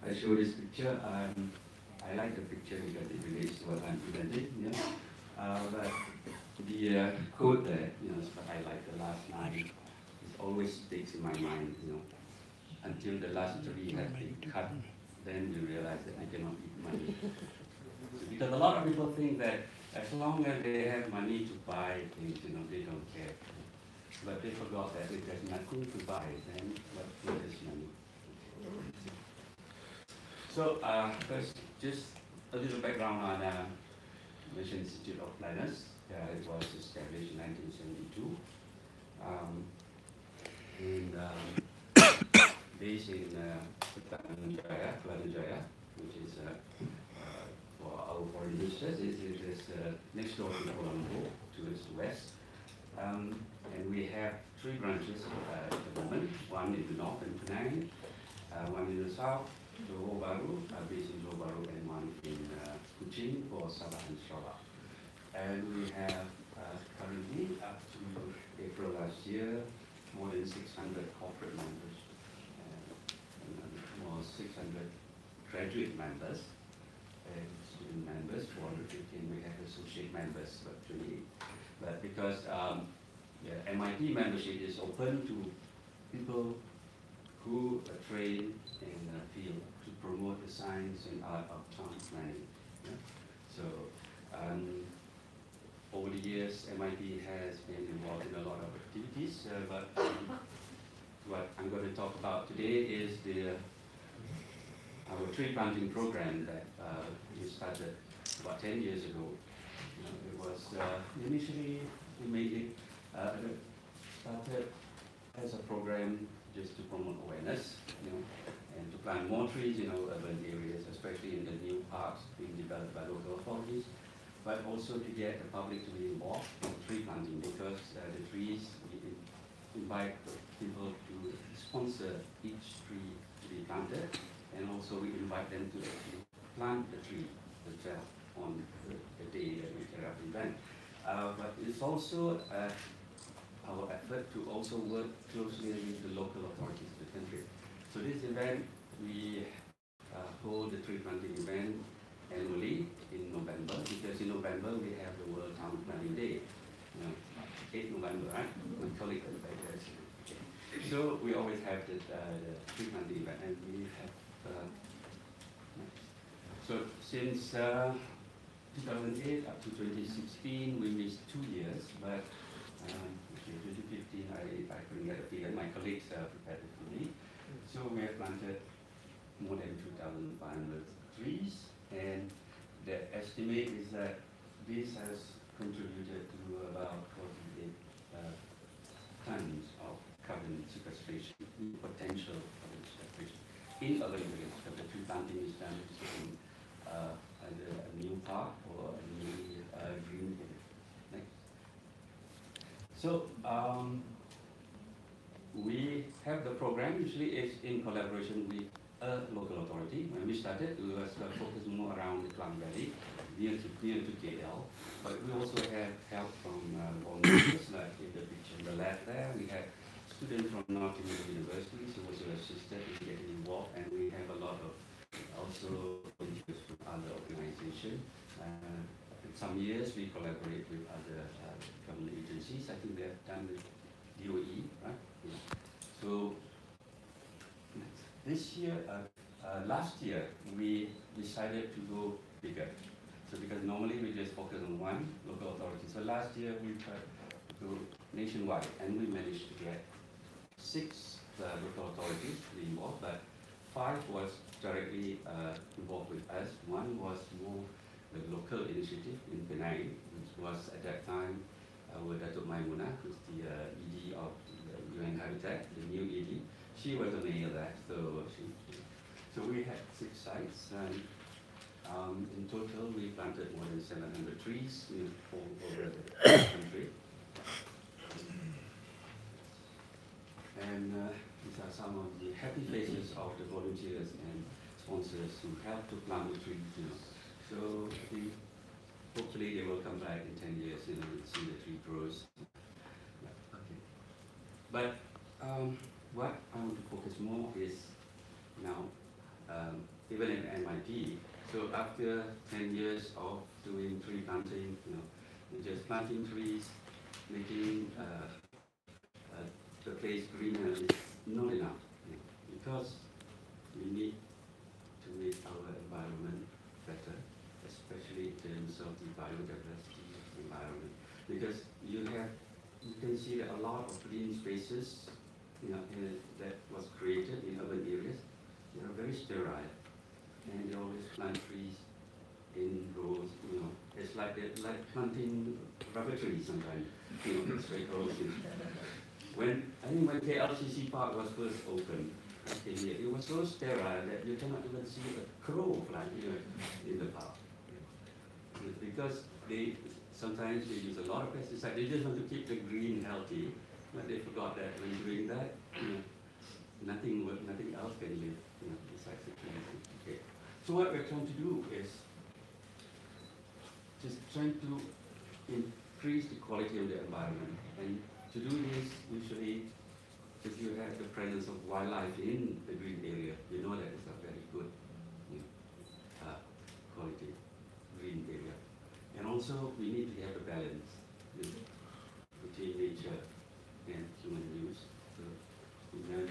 I show this picture. I like the picture because it relates to what I'm presenting. You know? But the quote there, you know, I like the last line. It always sticks in my mind. You know, until the last tree has been cut, then you realize that you cannot eat money. Because a lot of people think that as long as they have money to buy things, you know, they don't care. But they forgot that if there's nothing to buy, then what is money? So first, just a little background on Malaysian Institute of Planners. It was established in 1972. Based in Jaya, which is for our foreign visitors, is next door to Colombo, towards the west. And we have 3 branches at the moment, one in the north in Penang, one in the south, Johor Bahru, based in Johor Bahru, and one in Kuching for Sabah and Sarawak. And we have currently, up to April last year, more than 600 corporate members, more 600 graduate members, and student members, 415 we have associate members, but 28. But because MIT membership is open to people who are trained in the field to promote the science and art of town planning. Yeah? So over the years, MIT has been involved in a lot of activities, but what I'm going to talk about today is our tree planting program that we started about 10 years ago. It was initially we made it started as a program just to promote awareness, you know, and to plant more trees in our urban areas, especially in the new parks being developed by local authorities, but also to get the public to be involved in tree planting, because the trees, we invite people to sponsor each tree to be planted, and also we invite them to actually plant the tree themselves on the day that we carry out the event. But it's also our effort to also work closely with the local authorities of the country. So this event, we hold the tree planting event annually in November, because in November we have the World Town Planning Day. 8 November, right? My colleague at the back there. So we always have the tree planting event, and we have so since 2008 up to 2016, we missed 2 years, but 2015 I couldn't get a figure. My colleagues prepared it for me. So we have planted more than 2,500 trees, and the estimate is that this has contributed to about 48 tons of carbon sequestration, potential carbon sequestration in urban areas. So the tree planting is done in either a new park or a new green area. Next. So we have the program. Usually it's in collaboration with a local authority. When we started, we was focused more around the Klang Valley, near to KL. But we also have help from volunteers, like in the picture on the left there. We have students from Nottingham University who also assisted in getting involved, and we have a lot of also interest from other organizations. In some years we collaborate with other government agencies. I think they have done with DOE, right? Yeah. So this year, last year, we decided to go bigger. So because normally we just focus on one local authority. So last year we tried to go nationwide, and we managed to get 6 local authorities to be involved, but 5 was directly involved with us. One was more the local initiative in Penang, which was at that time our Datuk Maimuna, who's the ED of the UN Habitat, the new ED. She was the mayor there, so we had 6 sites, and in total we planted more than 700 trees all over the country. And these are some of the happy faces of the volunteers and sponsors who helped to plant the trees. So I think hopefully they will come back in 10 years and see the tree grows. Okay. But what I want to focus more is now even at MIT. So after 10 years of doing tree planting, just planting trees, making the place greener is not enough, because we need to make our environment better, especially in terms of the biodiversity of the environment. Because you can see that a lot of green spaces, that was created in urban areas. They are very sterile, and they always plant trees in rows. It's like planting rubber trees sometimes. It's very corrosive. When KLCC Park was first opened, it was so sterile that you cannot even see a crow flying in the park. Because sometimes they use a lot of pesticides. They just want to keep the green healthy, but they forgot that when doing that, nothing else can live besides the trees. Okay. So what we're trying to do is just trying to increase the quality of the environment. And to do this, usually, if you have the presence of wildlife in the green area, you know that it's a very good quality green area. And also, we need to have a balance between nature and human use. So, and then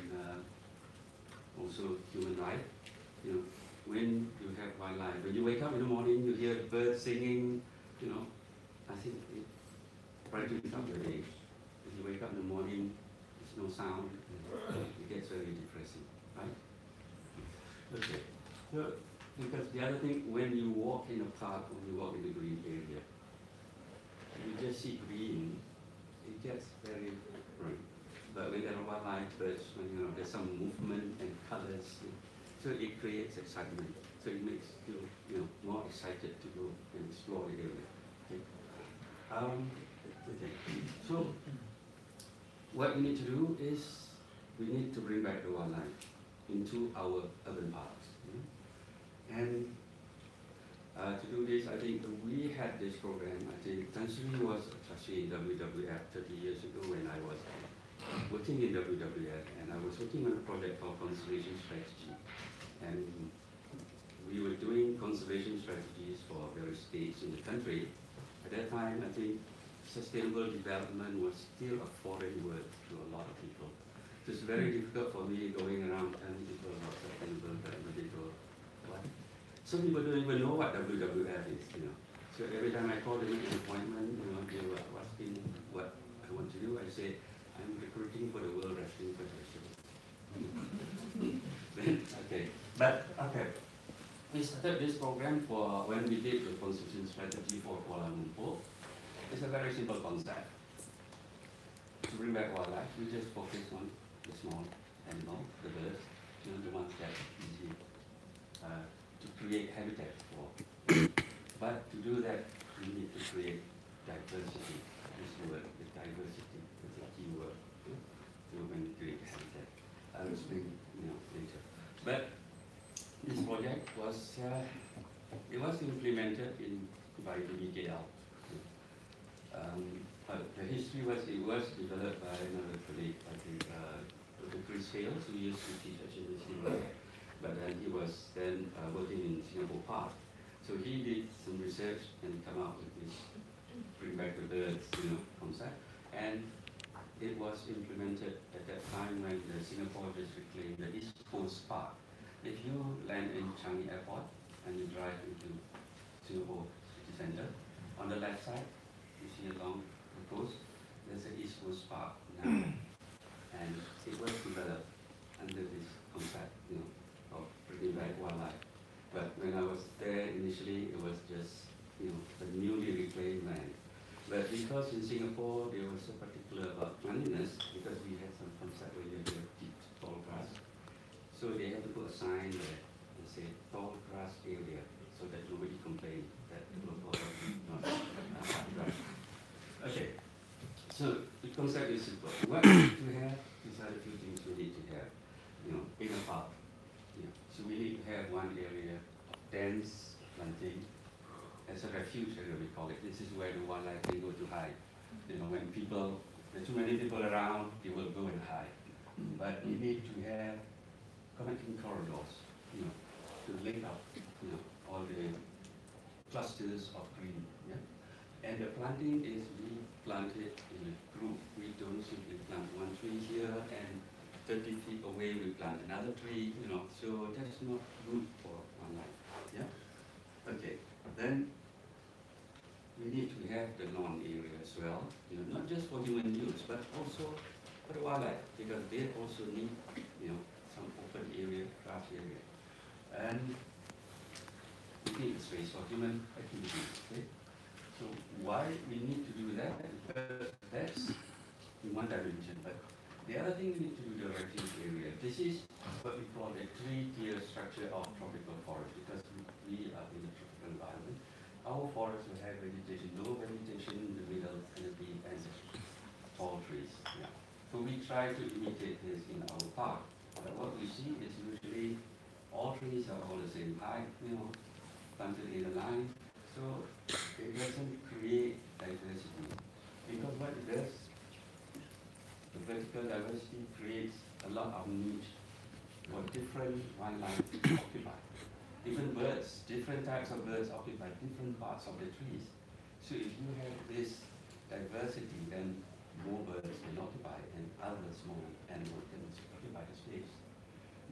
also human life. When you have wildlife, when you wake up in the morning, you hear birds singing. I think it brightens up your day. If you wake up in the morning, there's no sound, it gets very depressing, right? Okay. So, because the other thing, when you walk in a park, when you walk in the green area, you just see green, it gets very bright. But when there are wildlife, birds, when there's some movement and colors, so it creates excitement. So it makes you, more excited to go and explore the area. Okay. Okay. So what we need to do is we need to bring back the wildlife into our urban parks. And to do this, I think we had this program. I think Tan Sri was actually in WWF 30 years ago when I was working in WWF, and I was working on a project called Conservation Strategy. And we were doing conservation strategies for various states in the country. At that time, I think sustainable development was still a foreign word to a lot of people. So it's very difficult for me going around telling people about sustainable development. What? Some people don't even know what WWF is, So every time I call them an appointment, they were asking what I want to do. I say, I'm recruiting for the World Wrestling Federation. Okay, but okay. We started this program for when we did the conservation strategy for Kuala Lumpur. It's a very simple concept. To bring back wildlife, we just focus on the small animals, the birds, the ones that are easy to create habitat for. But to do that, we need to create diversity. This word, the diversity, is a key word. When we create habitat, I will explain later. But this project was implemented by the BKL. The history was developed by another colleague, I think, Dr. Chris Hales, who used to teach at university, but then he was then working in Singapore Park. So he did some research and come out with this bring back the birds, concept, and it was implemented at that time when the Singapore district claimed the East Coast Park. If you land in Changi Airport and you drive into Singapore City Centre, on the left side, you see along the coast, there's an East Coast Park now. And it was developed under this concept, of bringing back wildlife. But when I was there initially, it was just, a newly reclaimed land. But because in Singapore, they were so particular about cleanliness, because we had some concept where you have deep tall grass. So they had to put a sign there and say tall grass area, so that nobody complained that the local not grass. Okay, so the concept is simple. What we need to have is a few things we need to have, in a park. So we need to have one area of dense planting as a refuge area, we call it. This is where the wildlife can go to hide. When there are too many people around, they will go and hide. But we need to have connecting corridors, to link take out, all the clusters of green. Yeah? And the planting is we plant it in a group. We don't simply plant one tree here and 30 feet away we plant another tree, so that's not good for one life. Yeah? Okay, then we need to have the lawn area as well, not just for human use, but also for the wildlife, because they also need, some open area, grass area. And we need a space for human activities. Okay? So why we need to do that? Because that's in one dimension. But the other thing we need to do the refuge area. This is what we call a three-tier structure of tropical forest, because we are in a tropical environment. Our forests will have vegetation, low vegetation in the middle, and a big and tall trees. Yeah. So we try to imitate this in our park. But what we see is usually all trees are all the same height, planted in a line. So it doesn't create diversity. Because what it does, the vertical diversity creates a lot of niche for different wildlife to occupy. Even birds, different types of birds occupy different parts of the trees. So if you have this diversity, then more birds can occupy and other small animals can occupy the space.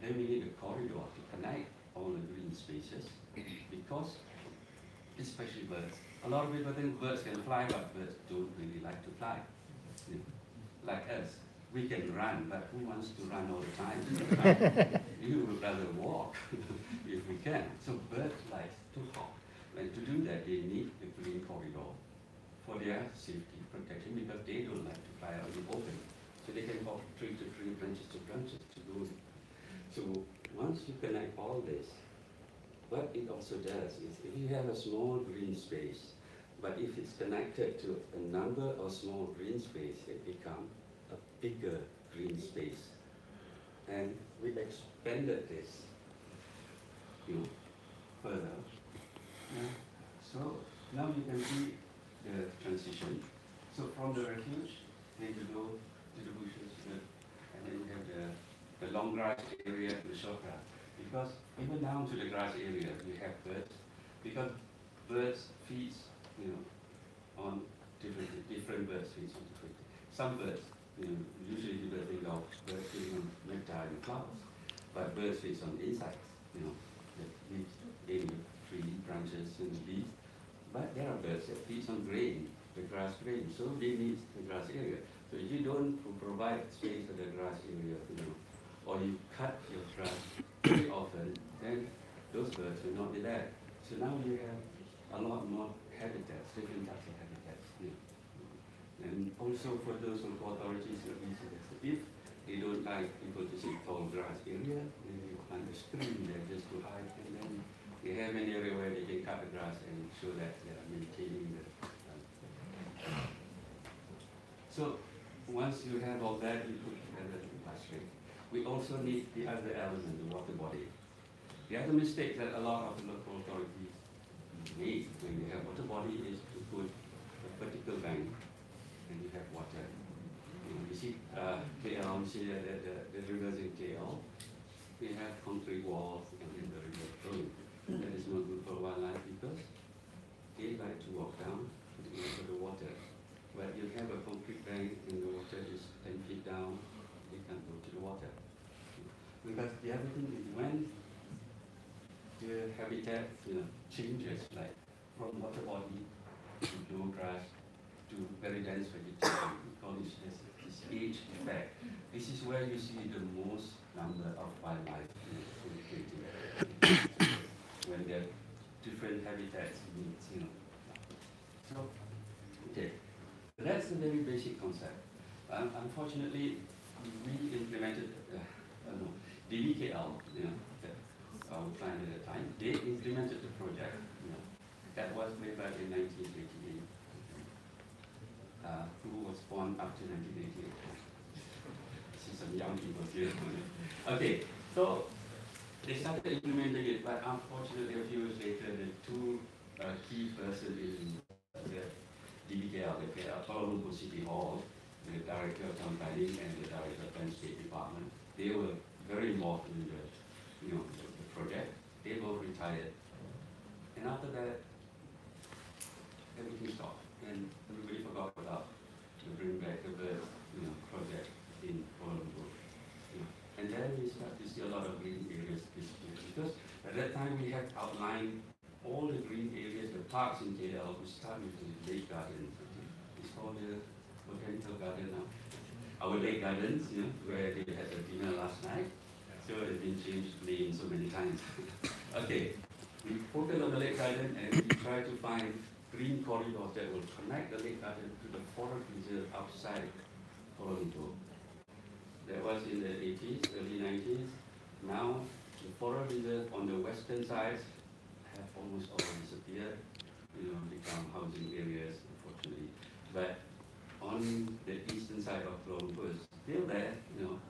Then we need a corridor to connect all the green spaces, because especially birds. A lot of people think birds can fly, but birds don't really like to fly. Like us, we can run, but who wants to run all the time? You would rather walk if we can. So birds like to hop. And to do that, they need a green corridor for their safety protection, because they don't like to fly out in the open. So they can hop tree to tree, branches to branches to go. So once you connect all this, what it also does is, if you have a small green space, but if it's connected to a number of small green space, it becomes a bigger green space. And we expanded this, further. Yeah. So now you can see the transition. So from the refuge, then you go to the bushes, and then you have the long grass area to the short grass. Because even down to the grass area, we have birds. Because birds feed, on different birds feed on different. Some birds, usually people think of birds feeding on nectar and flowers, but birds feed on insects, that live in the tree branches and the leaves. But there are birds that feed on grain, the grass grain, so they need the grass area. So if you don't provide space for the grass area, or you cut your grass very often, then those birds will not be there. So now you have a lot more habitats, different types of habitats. And also for those local authorities, if they don't like people to see tall grass area, then you plant a screen there just to hide, and then they have an area where they can cut the grass and show that they are maintaining the. So once you have all that, you put together the clustering. We also need the other element, the water body. The other mistake that a lot of local authorities make when you have water body is to put a vertical bank and you have water. You see, KL, you see the rivers in KL, we have concrete walls and then the river flowing. That is not good for wildlife, because they like to walk down into the water. But you have a concrete bank and the water is 10 feet down, they can't go to the water. Because the other thing is, when the habitat changes, like from water body to low grass to very dense vegetation, we call this age effect. This is where you see the most number of wildlife when there are different habitats meet, So, okay, that's the very basic concept. Unfortunately, we implemented, DBKL, our client at the time, they implemented the project. That was way back in 1988. Who was born after 1988? I see some young people here. Okay, so they started implementing it, but unfortunately, a few years later, the two key persons in the DBKL, the Kuala Lumpur City Hall, the Director of Town Planning and the Director of Landscape Department, they were very involved in the project. They both retired. retired. And after that, everything stopped, and everybody forgot about the Bring Back the Bird, project in Kuala Lumpur. And then we start to see a lot of green areas disappear, because at that time we had outlined all the green areas, the parks in KL. We start with the lake garden. It's called the botanical garden now. Our lake gardens, where they had the dinner last night. So it's been changed names so many times. Okay, we focus on the lake garden and we try to find green corridors that will connect the lake garden to the forest reserve outside Kuala Lumpur. That was in the 80s, early 90s. Now, the forest reserve on the western sides have almost all disappeared, become housing areas, unfortunately. But on the eastern side of Kuala Lumpur is still there,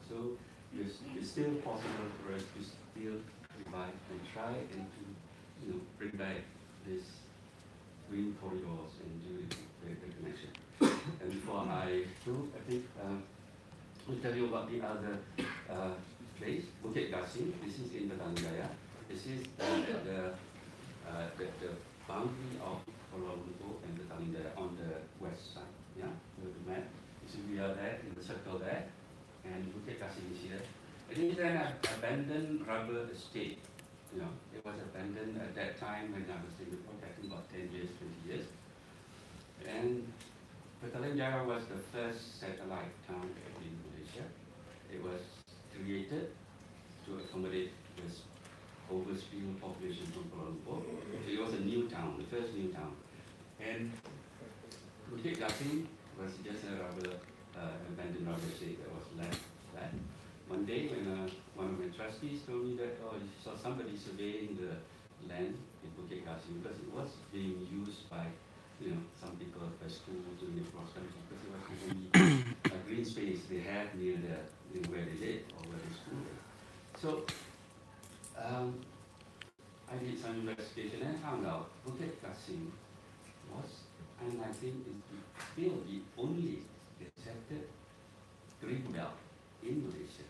so it's still possible for us to still revive and try and to, bring back this green corridors and do the connection. And before I do, I think I'll tell you about the other place, Bukit Gasim. This is in Petaling Jaya. This is the boundary of Kuala Lumpur and Petaling Jaya on the west side. Yeah, with the map. You see we are there in the circle there, and Bukit Gasim is here. It is an abandoned rubber estate. It was abandoned at that time when I was in the project, about 10 years, 20 years. And Petaling Jaya was the first satellite town in Malaysia. It was created to accommodate this overspill population from Kuala Lumpur. So it was a new town, the first new town. And Bukit Gasim was just a abandoned rubber estate that was left flat. One day when one of my trustees told me that, he saw somebody surveying the land in Bukit Gasim because it was being used by some people at school doing the cross country, because it was the only green space they had near where they lived or where they school was. So I did some investigation and found out Bukit Gasim was, and I think is still the only gazetted green belt in Malaysia.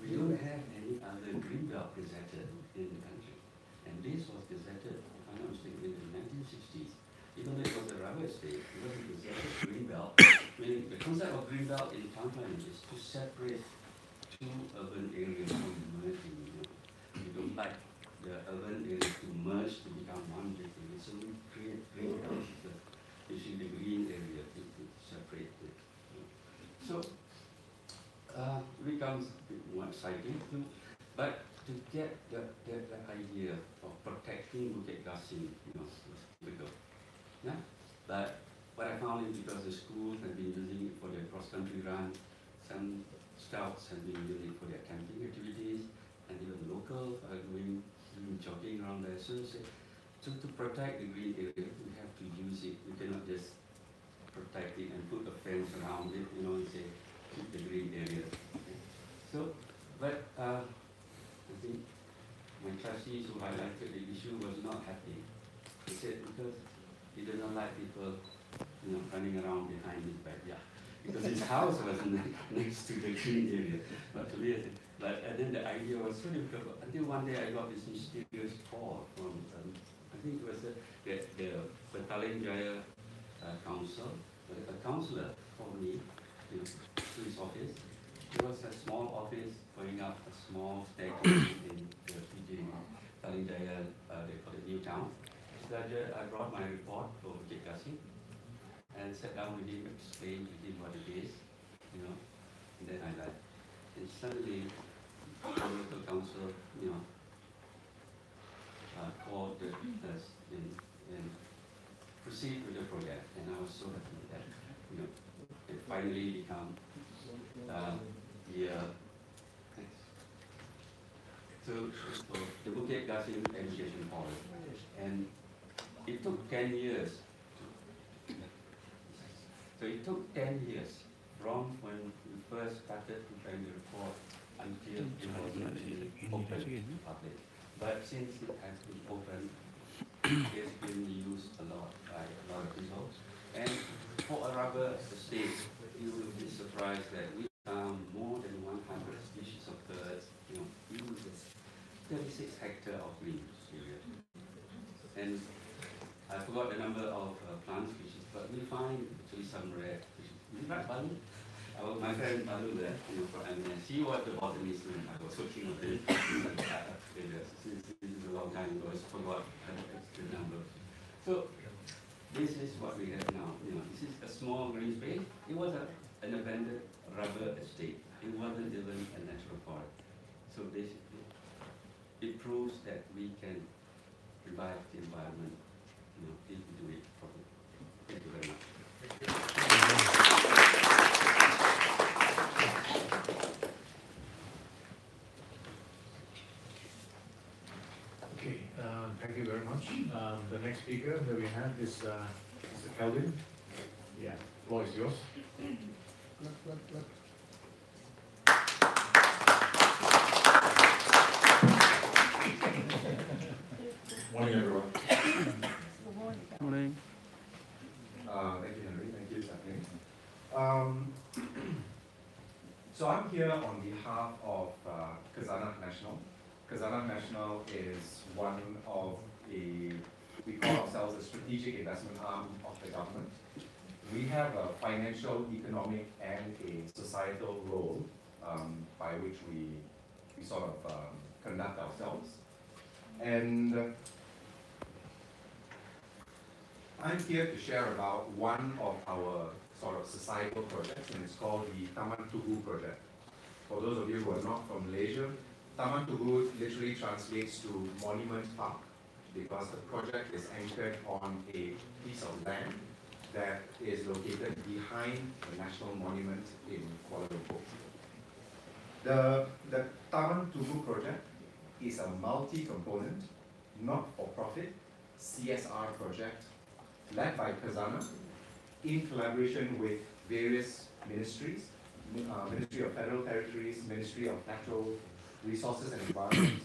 We don't have any other green belt gazetted in the country. And this was gazetted, if I'm not mistaken, in the 1960s. Even though it was a rubber estate, it was a gazetted green belt. Meaning the concept of green belt in town planning is to separate two urban areas from merging. We don't like the urban areas to merge to become one big area. So we create green belts, usually the green area to separate it. So it becomes a bit more exciting too. But to get the idea of protecting Bukit Gasim, was difficult. Yeah? But what I found is because the schools have been using it for their cross-country run, some scouts have been using it for their camping activities, and even locals are doing jogging around there. So to protect the green area, we have to use it. We cannot just protect it and put a fence around it, and say, keep the green area. Okay? So, but I think my trustees who highlighted the issue was not happy. They said because he doesn't like people, running around behind his backyard. Because his house was next to the green area. But then the idea was so difficult. Until one day I got this mysterious call from, I think it was the Petaling Jaya council. A councillor called me to his office. It was a small office going up a small staircase in the PJ Petaling Jaya, they call it New Town. So I brought my report for Bukit Gasim and sat down with him, explained to him what it is, and then I left. And suddenly, the local council, called us and proceed with the project, and I was so happy that, it finally become the Bukit Gasim Education Hall, and it took 10 years. So it took 10 years from when we first started preparing the report until it was actually open to the public. But since it has been open, it's been used a lot by a lot of people. And for a rubber estate, you will be surprised that we found more than 100 species of birds. 36 hectares of green area. And I forgot the number of plant species, but we find actually some rare species. Is it right, Balu? My friend Balu there, from MNS, he was the botanist when I was working on it. Since this is a long time ago, I forgot the number. So this is what we have now. This is a small green space. It was an abandoned rubber estate. It wasn't even a natural forest. So basically, it proves that we can revive the environment, if we do it properly. Thank you very much. Okay, thank you very much. The next speaker that we have is Mr. Kelvin. Yeah, the floor is yours. Morning, everyone. Morning. Thank you, Henry. Thank you, Stephanie. So I'm here on behalf of Khazanah National. Khazanah National is one of we call ourselves a strategic investment arm of the government. We have a financial, economic, and a societal role by which we sort of conduct ourselves. And I'm here to share about one of our sort of societal projects, and it's called the Taman Tugu project. For those of you who are not from Malaysia, Taman Tugu literally translates to Monument Park because the project is anchored on a piece of land that is located behind the National Monument in Kuala Lumpur. The Taman Tugu project is a multi-component, not-for-profit CSR project led by Khazanah in collaboration with various ministries, Ministry of Federal Territories, Ministry of Natural Resources and Environment.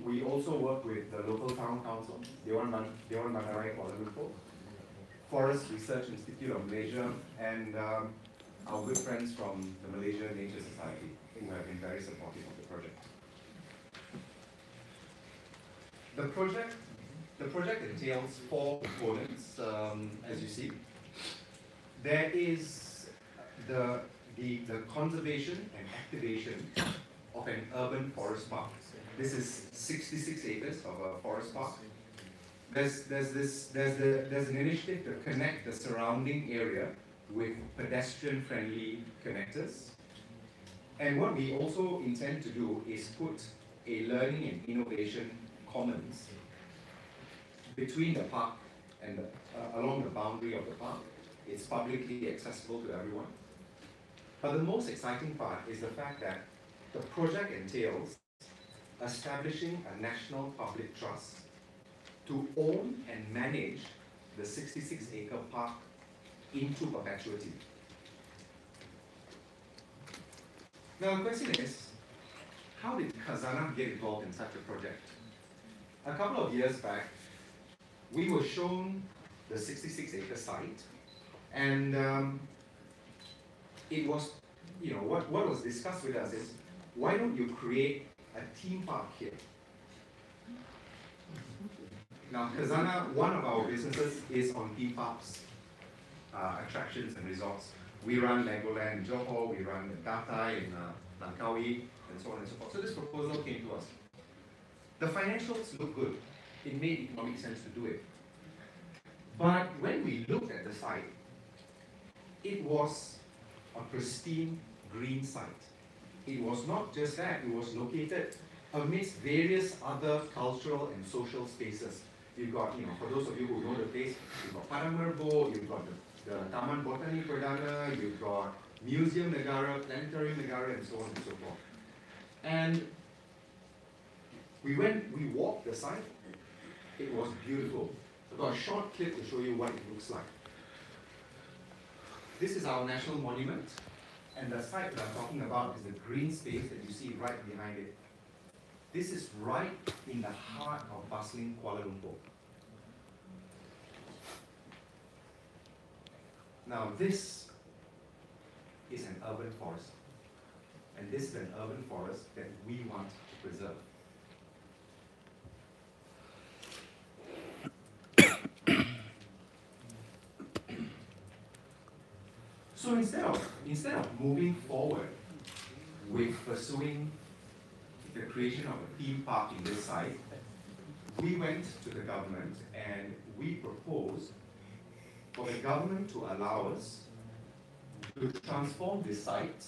We also work with the local town council, Dewan Bandaraya Kuala Lumpur, Forest Research Institute of Malaysia, and our good friends from the Malaysia Nature Society, who have been very supportive of the project. The project entails 4 components, as you see. There is the conservation and activation of an urban forest park. This is 66 acres of a forest park. There's an initiative to connect the surrounding area with pedestrian-friendly connectors. And what we also intend to do is put a learning and innovation commons between the park and along the boundary of the park. It's publicly accessible to everyone. But the most exciting part is the fact that the project entails establishing a national public trust to own and manage the 66-acre park into perpetuity. Now the question is, how did Khazanah get involved in such a project? A couple of years back, we were shown the 66-acre site, and it was, what was discussed with us is, why don't you create a theme park here? Now, Khazanah, one of our businesses is on theme parks, attractions and resorts. We run Legoland in Johor, we run Datai in Langkawi, and so on and so forth. So this proposal came to us. The financials look good. It made economic sense to do it. But when we looked at the site, it was a pristine green site. It was not just that, it was located amidst various other cultural and social spaces. You've got, for those of you who know the place, you've got Padang Merbo, you've got the Taman Botani Perdana, you've got Museum Negara, Planetarium Negara, and so on and so forth. And we walked the site. It was beautiful. I've got a short clip to show you what it looks like. This is our national monument, and the site that I'm talking about is the green space that you see right behind it. This is right in the heart of bustling Kuala Lumpur. Now this is an urban forest, and this is an urban forest that we want to preserve. So instead of moving forward with pursuing the creation of a theme park in this site, we went to the government and we proposed for the government to allow us to transform this site,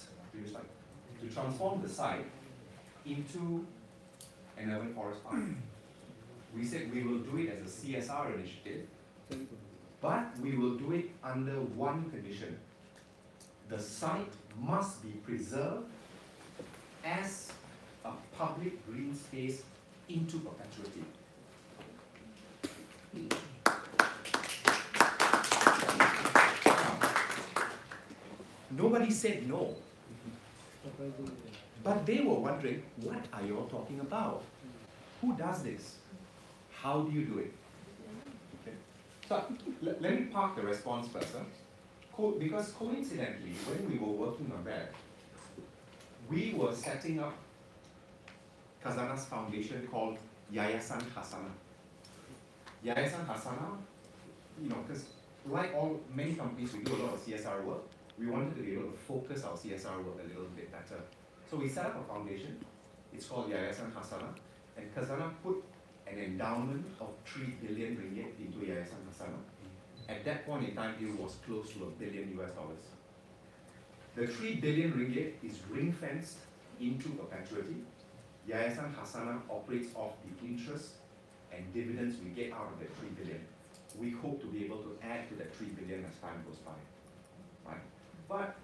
into an urban forest park. We said we will do it as a CSR initiative, but we will do it under one condition. The site must be preserved as a public green space into perpetuity. Nobody said no. But they were wondering, what are you all talking about? Who does this? How do you do it? Okay. So let me park the response first. Because coincidentally, when we were working on that, we were setting up Khazanah's foundation called Yayasan Khazanah. Yayasan Khazanah, because like many companies, we do a lot of CSR work. We wanted to be able to focus our CSR work a little bit better. So we set up a foundation. It's called Yayasan Khazanah. And Khazanah put an endowment of 3 billion ringgit into Yayasan Khazanah. At that point in time, it was close to $1 billion. The 3 billion ringgit is ring-fenced into perpetuity. Yayasan Khazanah operates off the interest and dividends we get out of that 3 billion. We hope to be able to add to that 3 billion as time goes by. Right? But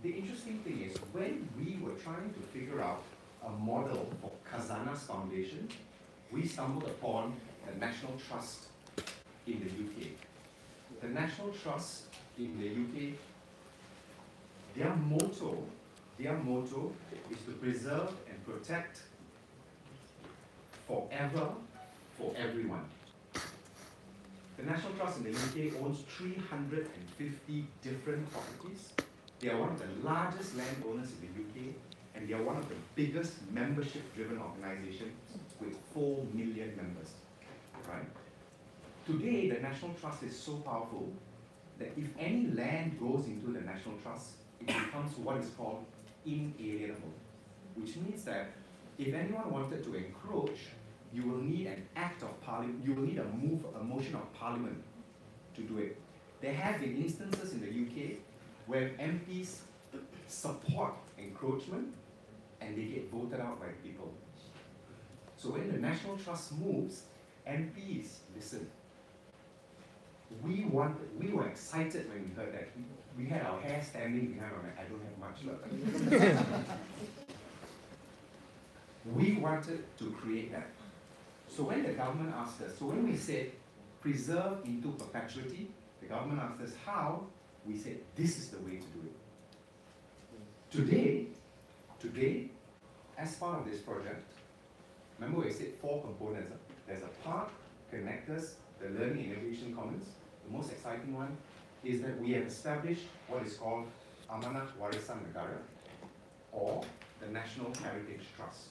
the interesting thing is, when we were trying to figure out a model for Khazanah's foundation, we stumbled upon the National Trust in the UK. The National Trust in the UK, their motto is to preserve and protect forever for everyone. The National Trust in the UK owns 350 different properties. They are one of the largest landowners in the UK, and they are one of the biggest membership-driven organizations with 4 million members. Right? Today, the National Trust is so powerful that if any land goes into the National Trust, it becomes what is called inalienable, which means that if anyone wanted to encroach, you will need an act of parliament, you will need a motion of parliament to do it. There have been instances in the UK where MPs support encroachment and they get voted out by people. So when the National Trust moves, MPs listen. We were excited when we heard that. We had our hair standing behind our neck. I don't have much left. We wanted to create that. So when the government asked us, so when we said preserve into perpetuity, the government asked us how, we said this is the way to do it. Today, as part of this project, remember we said 4 components. There's a park, connectors, the Learning Innovation Commons. The most exciting one is that we have established what is called Amanat Warisan Negara, or the National Heritage Trust.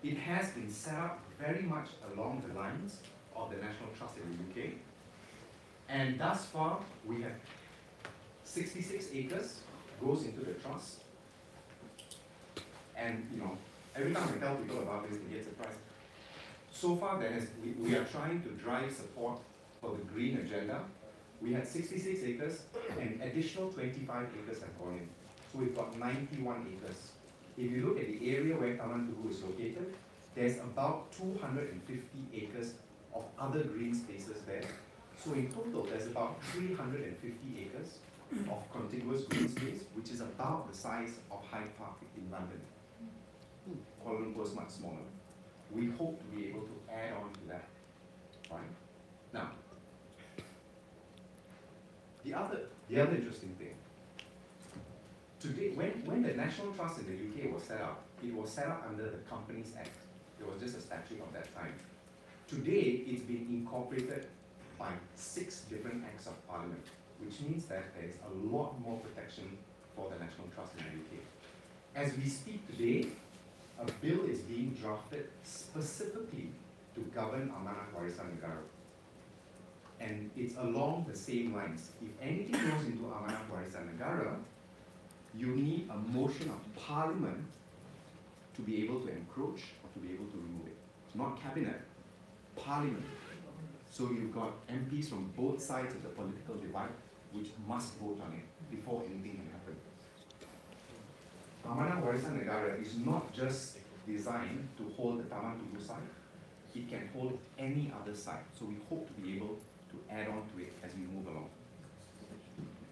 It has been set up very much along the lines of the National Trust in the UK. And thus far, we have 66 acres goes into the trust. And every time I tell people about this, they get surprised. So far, we are trying to drive support for the green agenda. We had 66 acres, and additional 25 acres have gone in. So we've got 91 acres. If you look at the area where Taman Tugu is located, there's about 250 acres of other green spaces there. So in total, there's about 350 acres of contiguous green space, which is about the size of Hyde Park in London. Kuala Lumpur is much smaller. We hope to be able to add on to that. Right? Now, the other interesting thing. Today, when the National Trust in the UK was set up, it was set up under the Companies Act. There was just a statute of that time. Today, it's been incorporated by 6 different acts of parliament, which means that there is a lot more protection for the National Trust in the UK. As we speak today, a bill is being drafted specifically to govern Amanah Warisan Negara. And it's along the same lines. If anything goes into Amanah Warisan Negara, you need a motion of Parliament to be able to encroach or to be able to remove it. It's not cabinet, Parliament. So you've got MPs from both sides of the political divide which must vote on it before anything can happen. Amanah Warisan Negara is not just designed to hold the Taman Tugu site, it can hold any other site. So we hope to be able to add on to it as we move along.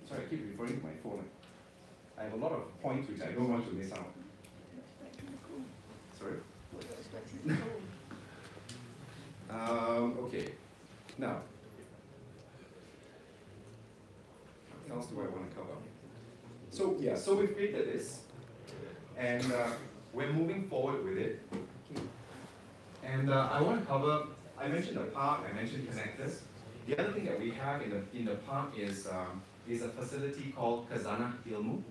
Sorry, I keep referring to my phone. I have a lot of points which I don't want to miss out. Sorry? Okay. Now, what else do I want to cover? So yeah, so we've created this, and we're moving forward with it. And I want to cover. I mentioned the park. I mentioned connectors. The other thing that we have in the park is a facility called Khazanah Ilmu.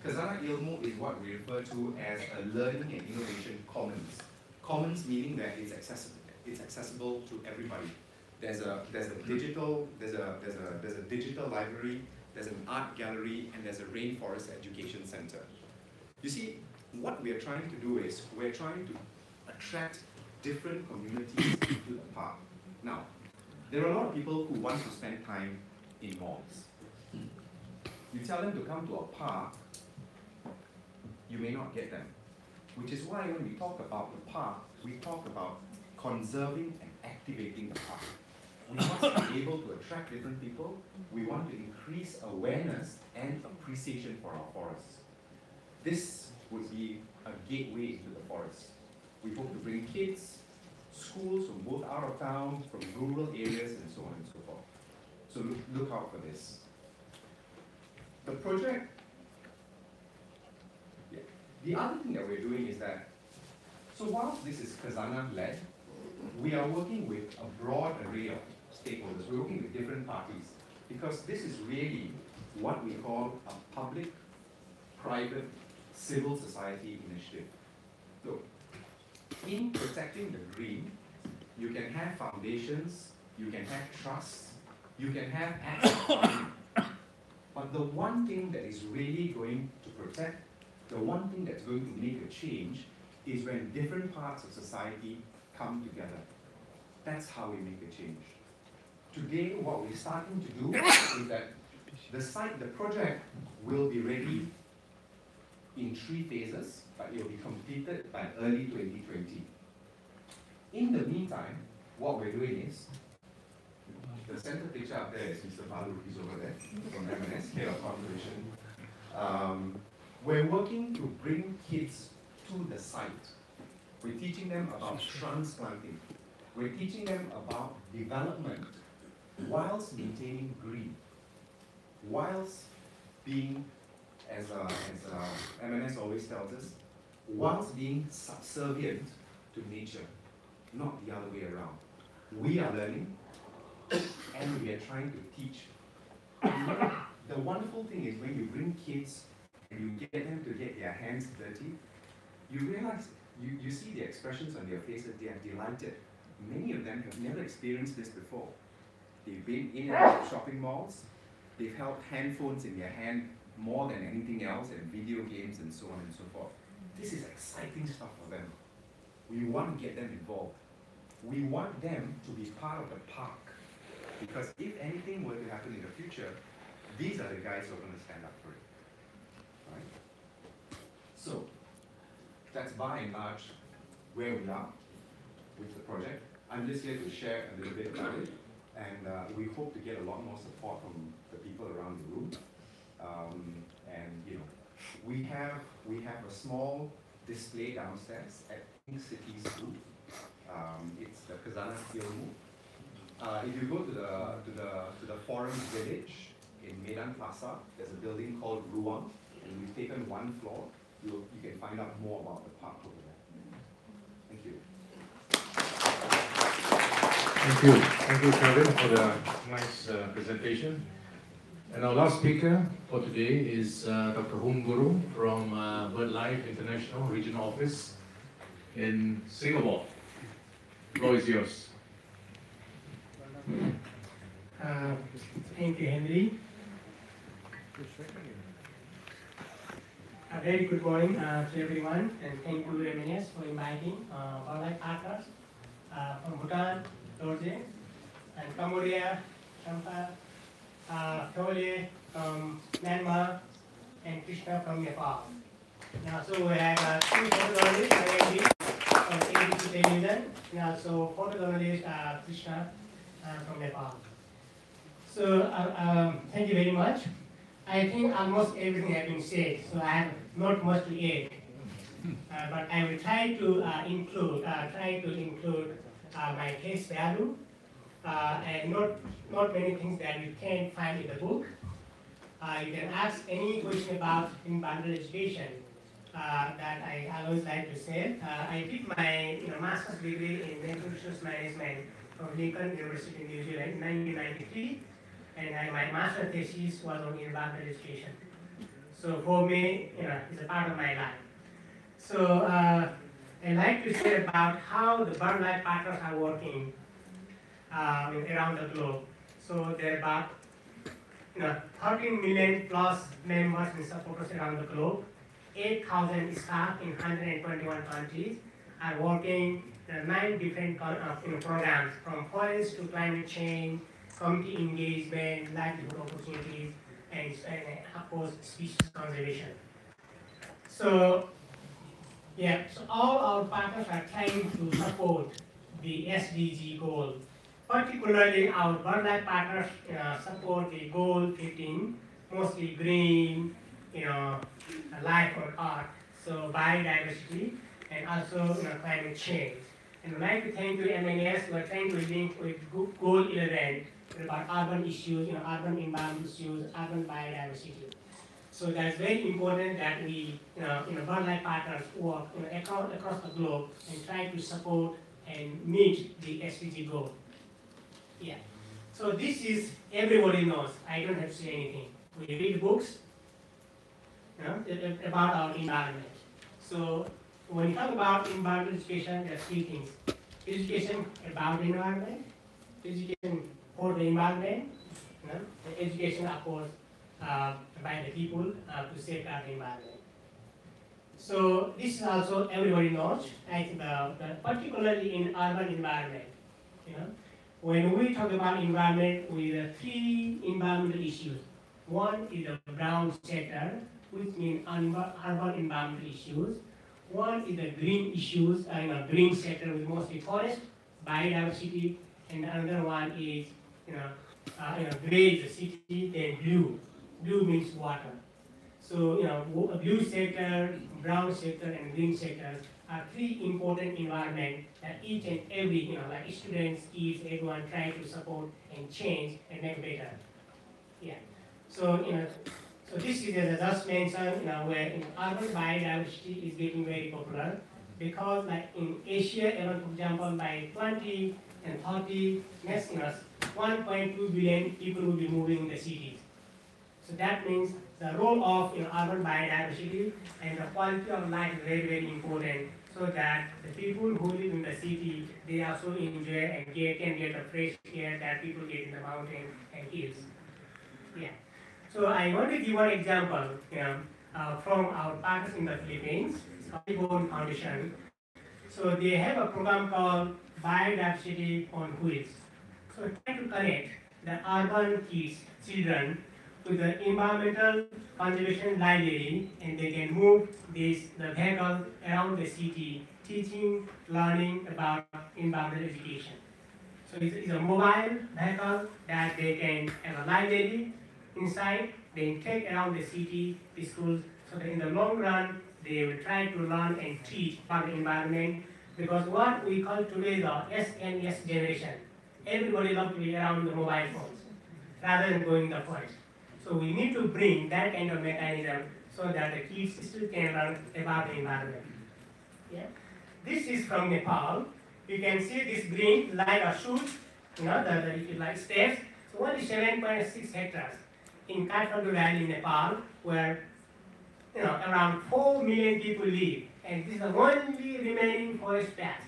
Khazanah Ilmu is what we refer to as a learning and innovation commons. Commons meaning that it's accessible. It's accessible to everybody. There's a digital library. There's an art gallery, and there's a rainforest education center. You see, what we are trying to do is we're trying to attract different communities into the park. Now, there are a lot of people who want to spend time in malls. You tell them to come to a park, you may not get them. Which is why when we talk about the park, we talk about conserving and activating the park. We must be able to attract different people. We want to increase awareness and appreciation for our forests. This would be a gateway into the forest. We hope to bring kids, schools from both out of town, from rural areas, and so on and so forth. So look out for this. The project, the other thing that we're doing is that, so whilst this is Khazanah-led, we are working with a broad array of stakeholders. We're working with different parties because this is really what we call a public-private civil society initiative. Look, in protecting the green, you can have foundations, you can have trusts, you can have acts of farming. But the one thing that is really going to protect, the one thing that's going to make a change is when different parts of society come together. That's how we make a change. Today, what we're starting to do is that the project will be ready in 3 phases, but it will be completed by early 2020. In the meantime, what we're doing is, the center picture up there is Mr. Balu, he's over there, from M&S, Head of Conservation. We're working to bring kids to the site. We're teaching them about transplanting. We're teaching them about development whilst maintaining green, whilst being, as M&S always tells us, whilst being subservient to nature, not the other way around. We are learning, and we are trying to teach. The wonderful thing is when you bring kids and you get them to get their hands dirty, you realize, you see the expressions on their faces, they are delighted. Many of them have never experienced this before. They've been in and out of shopping malls, they've held handphones in their hand more than anything else, and video games and so on and so forth. This is exciting stuff for them. We want to get them involved. We want them to be part of the park. Because if anything were to happen in the future, these are the guys who are going to stand up for it. Right? So, that's by and large where we are with the project. I'm just here to share a little bit about it, and we hope to get a lot more support from the people around the room. And you know, we have a small display downstairs at Pink City's booth. It's the Khazanah Ilmu. If you go to the Foreign Village in Medan Plaza, there's a building called Ruang, and we've taken 1 floor. You can find out more about the park over there. Thank you. Thank you. Thank you, Kevin, for the nice presentation. And our last speaker for today is Dr. Hum Guru from BirdLife International Regional Office. in Singapore. The floor is yours. Thank you, Henry. A very good morning to everyone, and thank you, MNS, for inviting wildlife partners from Bhutan, Georgia, and Cambodia, Champa, Thole from Myanmar, and Krishna from Nepal. Now, so we have two photojournalists, from ABC television, and also photojournalist Krishna from Nepal. So, thank you very much. I think almost everything has been said, so I have not much to add. But I will try to include my case value and not many things that you can find in the book. You can ask any question about environmental education that I always like to say. I did my master's degree in natural resource management from Lincoln University in New Zealand in 1993, and my master's thesis was on environmental education. So for me, it's a part of my life. So I'd like to say about how the wildlife partners are working around the globe. So there are about 13 million plus members and supporters around the globe. 8,000 staff in 121 countries are working 9 different programs, from forest to climate change, community engagement, livelihood opportunities, and of course species conservation. So yeah, so all our partners are trying to support the SDG goal. Particularly our wildlife partners support the goal 15, mostly green, life on Earth, so biodiversity, and also climate change. And I'd like to thank you, MNS, who are trying to link with goal 11 about urban issues, urban environment issues, urban biodiversity. So that's very important that we, wildlife partners work across the globe and try to support and meet the SDG goal. Yeah. So this is, everybody knows, I don't have to say anything. We read books about our environment. So when you talk about environmental education, there are 3 things. Education about the environment, education for the environment, and education, of course, by the people to safeguard the environment. So this is also everybody knows, I think, particularly in urban environment. When we talk about environment, we have 3 environmental issues. One is the brown sector, which means urban environmental issues. One is the green issues, green sector with mostly forest, biodiversity, and another one is, gray is the city, then blue. Blue means water. So, blue sector, brown sector, and green sectors are 3 important environments that each and every, like students, kids, everyone try to support and change and make better. Yeah. So, so this is, as I just mentioned, where urban biodiversity is getting very popular because, like in Asia, for example, by 20 and 30, next 1.2 billion people will be moving in the cities. So that means the role of urban biodiversity and the quality of life is very, very important, so that the people who live in the city, they also enjoy and can get the fresh air that people get in the mountains and hills. Yeah. So I want to give one example from our partners in the Philippines, Olive Foundation. So they have a program called Biodiversity on Wheels. So try to connect the urban kids, children, with the environmental conservation library, and they can move the vehicle around the city, teaching, learning about environmental education. So it's a mobile vehicle that they can have a library inside, they take around the city, the schools, so that in the long run, they will try to learn and teach about the environment, because what we call today the SNS generation, everybody loves to be around the mobile phones, rather than going to the forest. So we need to bring that kind of mechanism so that the kids still can learn about the environment. Yeah. This is from Nepal. You can see this green like a shoot, like steps. So only 7.6 hectares in Kathmandu Valley, Nepal, where around 4 million people live. and this is the only remaining forest patch.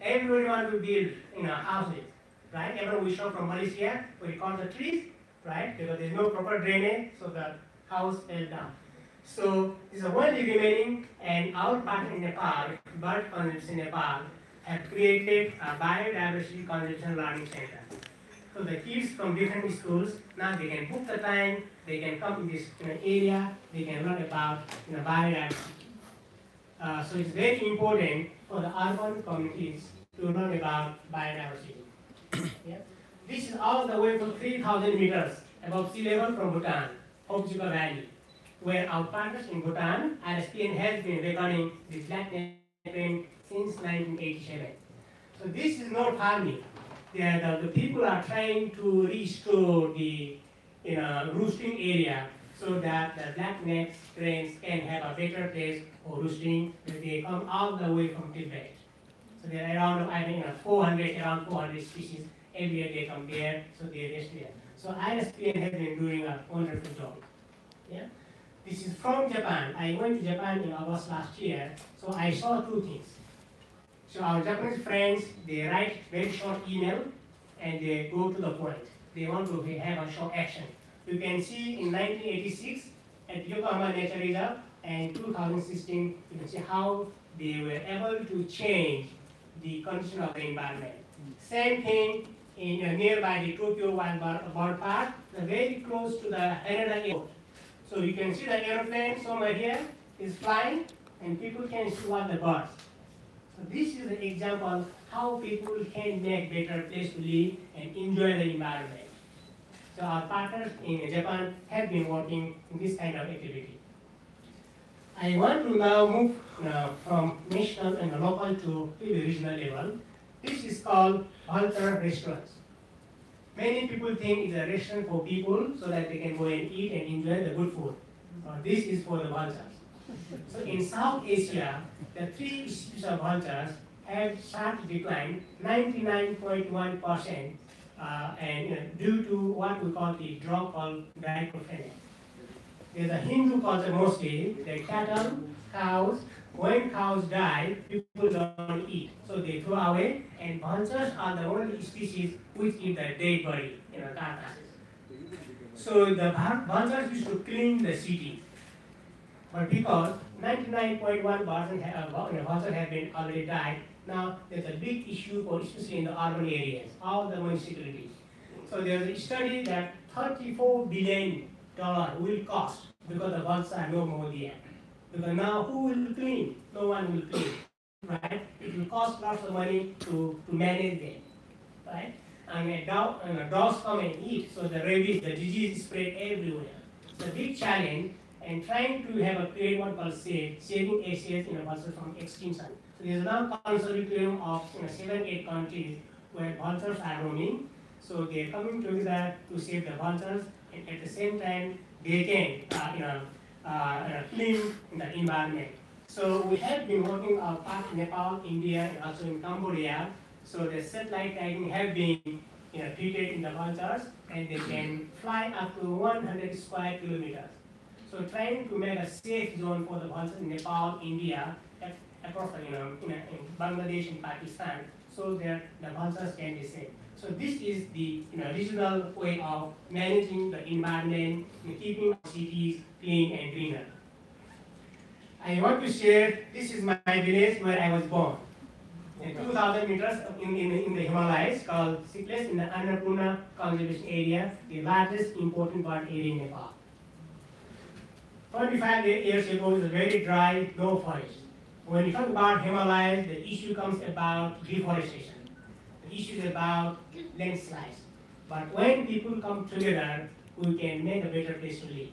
Everybody wants to build, houses, right? Everyone we saw from Malaysia, we cut the trees, right? Because there's no proper drainage, so the house fell down. So this is the only remaining, and our partner in Nepal, Bird Conservation Nepal, have created a biodiversity conservation learning center. So the kids from different schools, now they can book the time, they can come in this area, they can learn about biodiversity. So it's very important for the urban communities to learn about biodiversity. Yeah? This is all the way from 3,000 meters above sea level from Bhutan, Hokjuka Valley, where our partners in Bhutan, RSPN has been recording this black trend since 1987. So this is not farming. The people are trying to restore the roosting area so that the black-necked cranes can have a better place for roosting. They come all the way from Tibet. So there are around, around 400 species. Every year they come there, so they rest there. So ISPN has been doing a wonderful job. Yeah? This is from Japan. I went to Japan in August last year, so I saw two things. So our Japanese friends, they write very short email and they go to the point. They want to have a short action. You can see in 1986 at Yokohama Nature Reserve and 2016, you can see how they were able to change the condition of the environment. Same thing in nearby the Tokyo Wild Bird Park, very close to the Haneda Airport. So you can see the airplane somewhere here is flying and people can see what the birds. So this is an example how people can make better place to live and enjoy the environment. So our partners in Japan have been working in this kind of activity. I want to now move from national and local to the regional level. This is called vulture restaurants. Many people think it's a restaurant for people so that they can go and eat and enjoy the good food. This is for the vultures. So in South Asia, the three species of vultures have sharply declined 99.1%, and due to what we call the drug called diclofenac. There's a Hindu culture mostly, the cattle, cows. When cows die, people don't eat, so they throw away, and vultures are the only species which eat the dead body, carcasses. So the vultures used to clean the city, but because 99.1% vultures have been already died, now there's a big issue, especially in the urban areas, all the municipalities. So there's a study that $34 billion will cost because the vultures are no more there. Because now who will clean? No one will clean, right? It will cost lots of money to manage them, right? And dogs come and eat, so the rabies, the disease is spread everywhere. It's a big challenge, and trying to have a create what called saving ACS vultures from extinction. So there's now consortium of 7-8 countries where vultures are roaming. So they're coming together to save the vultures, and at the same time they can clean the environment. So we have been working our part in Nepal, India, and also in Cambodia. So the satellite tagging have been treated in the vultures, and they can fly up to 100 square kilometers. So trying to make a safe zone for the vultures in Nepal, India, across in Bangladesh and Pakistan, so that the vultures can be safe. So this is the regional way of managing the environment, keeping cities clean and greener. I want to share, this is my village where I was born. 2,000 meters in the Himalayas, called Sikles, in the Annapurna Conservation Area, the largest important bird area in Nepal. 25 years ago, it was very dry, no forest. When you talk about Himalayas, the issue comes about deforestation. The issue is about landslides. But when people come together, we can make a better place to live.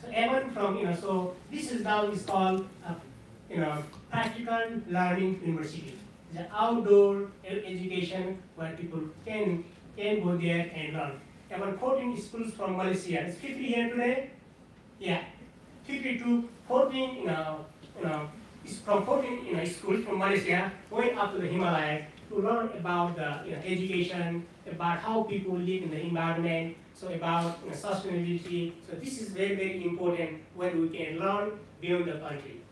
So even from, so this is now is called, practical learning university. It's an outdoor education where people can go there and learn. About 14 schools from Malaysia. It's 50 here today. Yeah, 52, 14, it's from 14 schools from Malaysia going up to the Himalayas to learn about the education, about how people live in the environment, so about sustainability. So this is very, very important when we can learn beyond the country.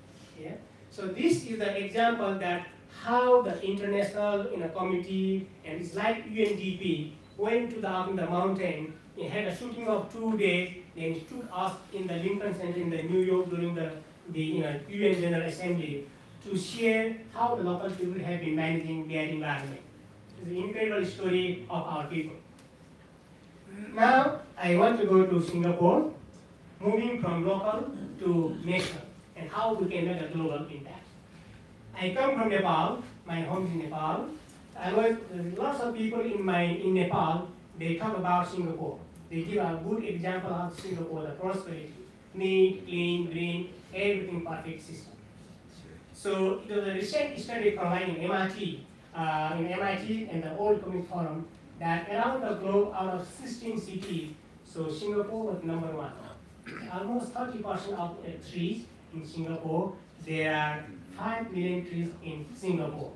Yeah? So this is the example that how the international committee, and it's like UNDP, went to the mountain, they had a shooting of 2 days, then stood us in the Lincoln Center in the New York during the UN General Assembly to share how the local people have been managing their environment. It's an incredible story of our people. Now, I want to go to Singapore, moving from local to national, and how we can make a global impact. I come from Nepal, my home is in Nepal. Lots of people in Nepal, they talk about Singapore. They give a good example of Singapore, the prosperity, neat, clean, green, everything perfect system. So it was a recent study from MIT, and the Old Community Forum, that around the globe, out of 16 cities, so Singapore was number 1. Almost 30% of trees in Singapore, there are 5 million trees in Singapore.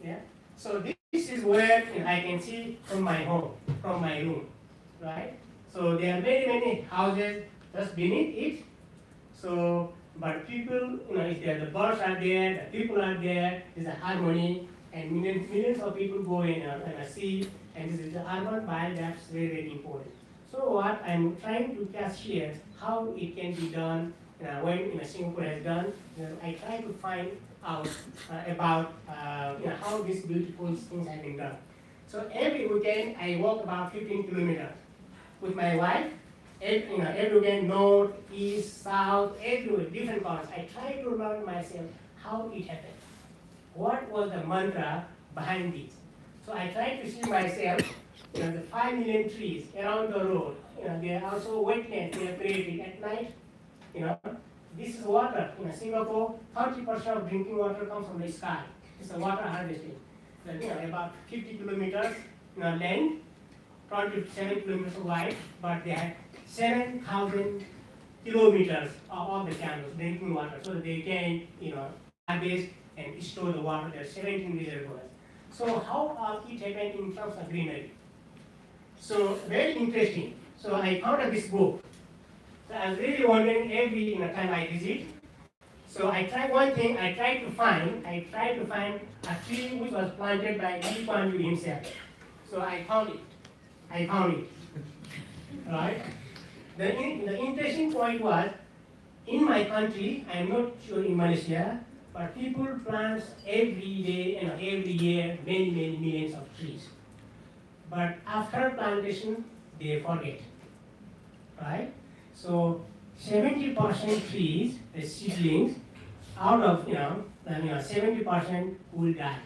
Yeah. So this is where I can see from my home, from my room, right? So there are very many houses just beneath it. So, but people, if the birds are there, the people are there, there's a harmony, and millions of people go in and see, and this is the urban biome, that's very, very important. So what I'm trying to catch here, how it can be done, when Singapore has done, I try to find out about how these beautiful things have been done. So every weekend I walk about 15 kilometers with my wife. Every weekend, north, east, south, everywhere, different colors. I try to learn myself how it happened. What was the mantra behind this? So I try to see myself, the 5 million trees around the road. They are also wetlands. They are created at night. This is water. In Singapore, 30% of drinking water comes from the sky. It's a water harvesting. About 50 kilometers length, 27 kilometers wide, but they have 7,000 kilometers of all the canals drinking water, so that they can harvest and store the water. There are 17 reservoirs. So how it happened in terms of greenery? So very interesting. So I found this book. So I was really wondering every time I visit. So I tried one thing. I tried to find a tree which was planted by Lee Kuan Yew himself. So I found it. Right. The interesting point was, in my country, I'm not sure in Malaysia, but people plant every day and every year many millions of trees. But after plantation, they forget. Right? So 70% trees, the seedlings, out of 70% will die.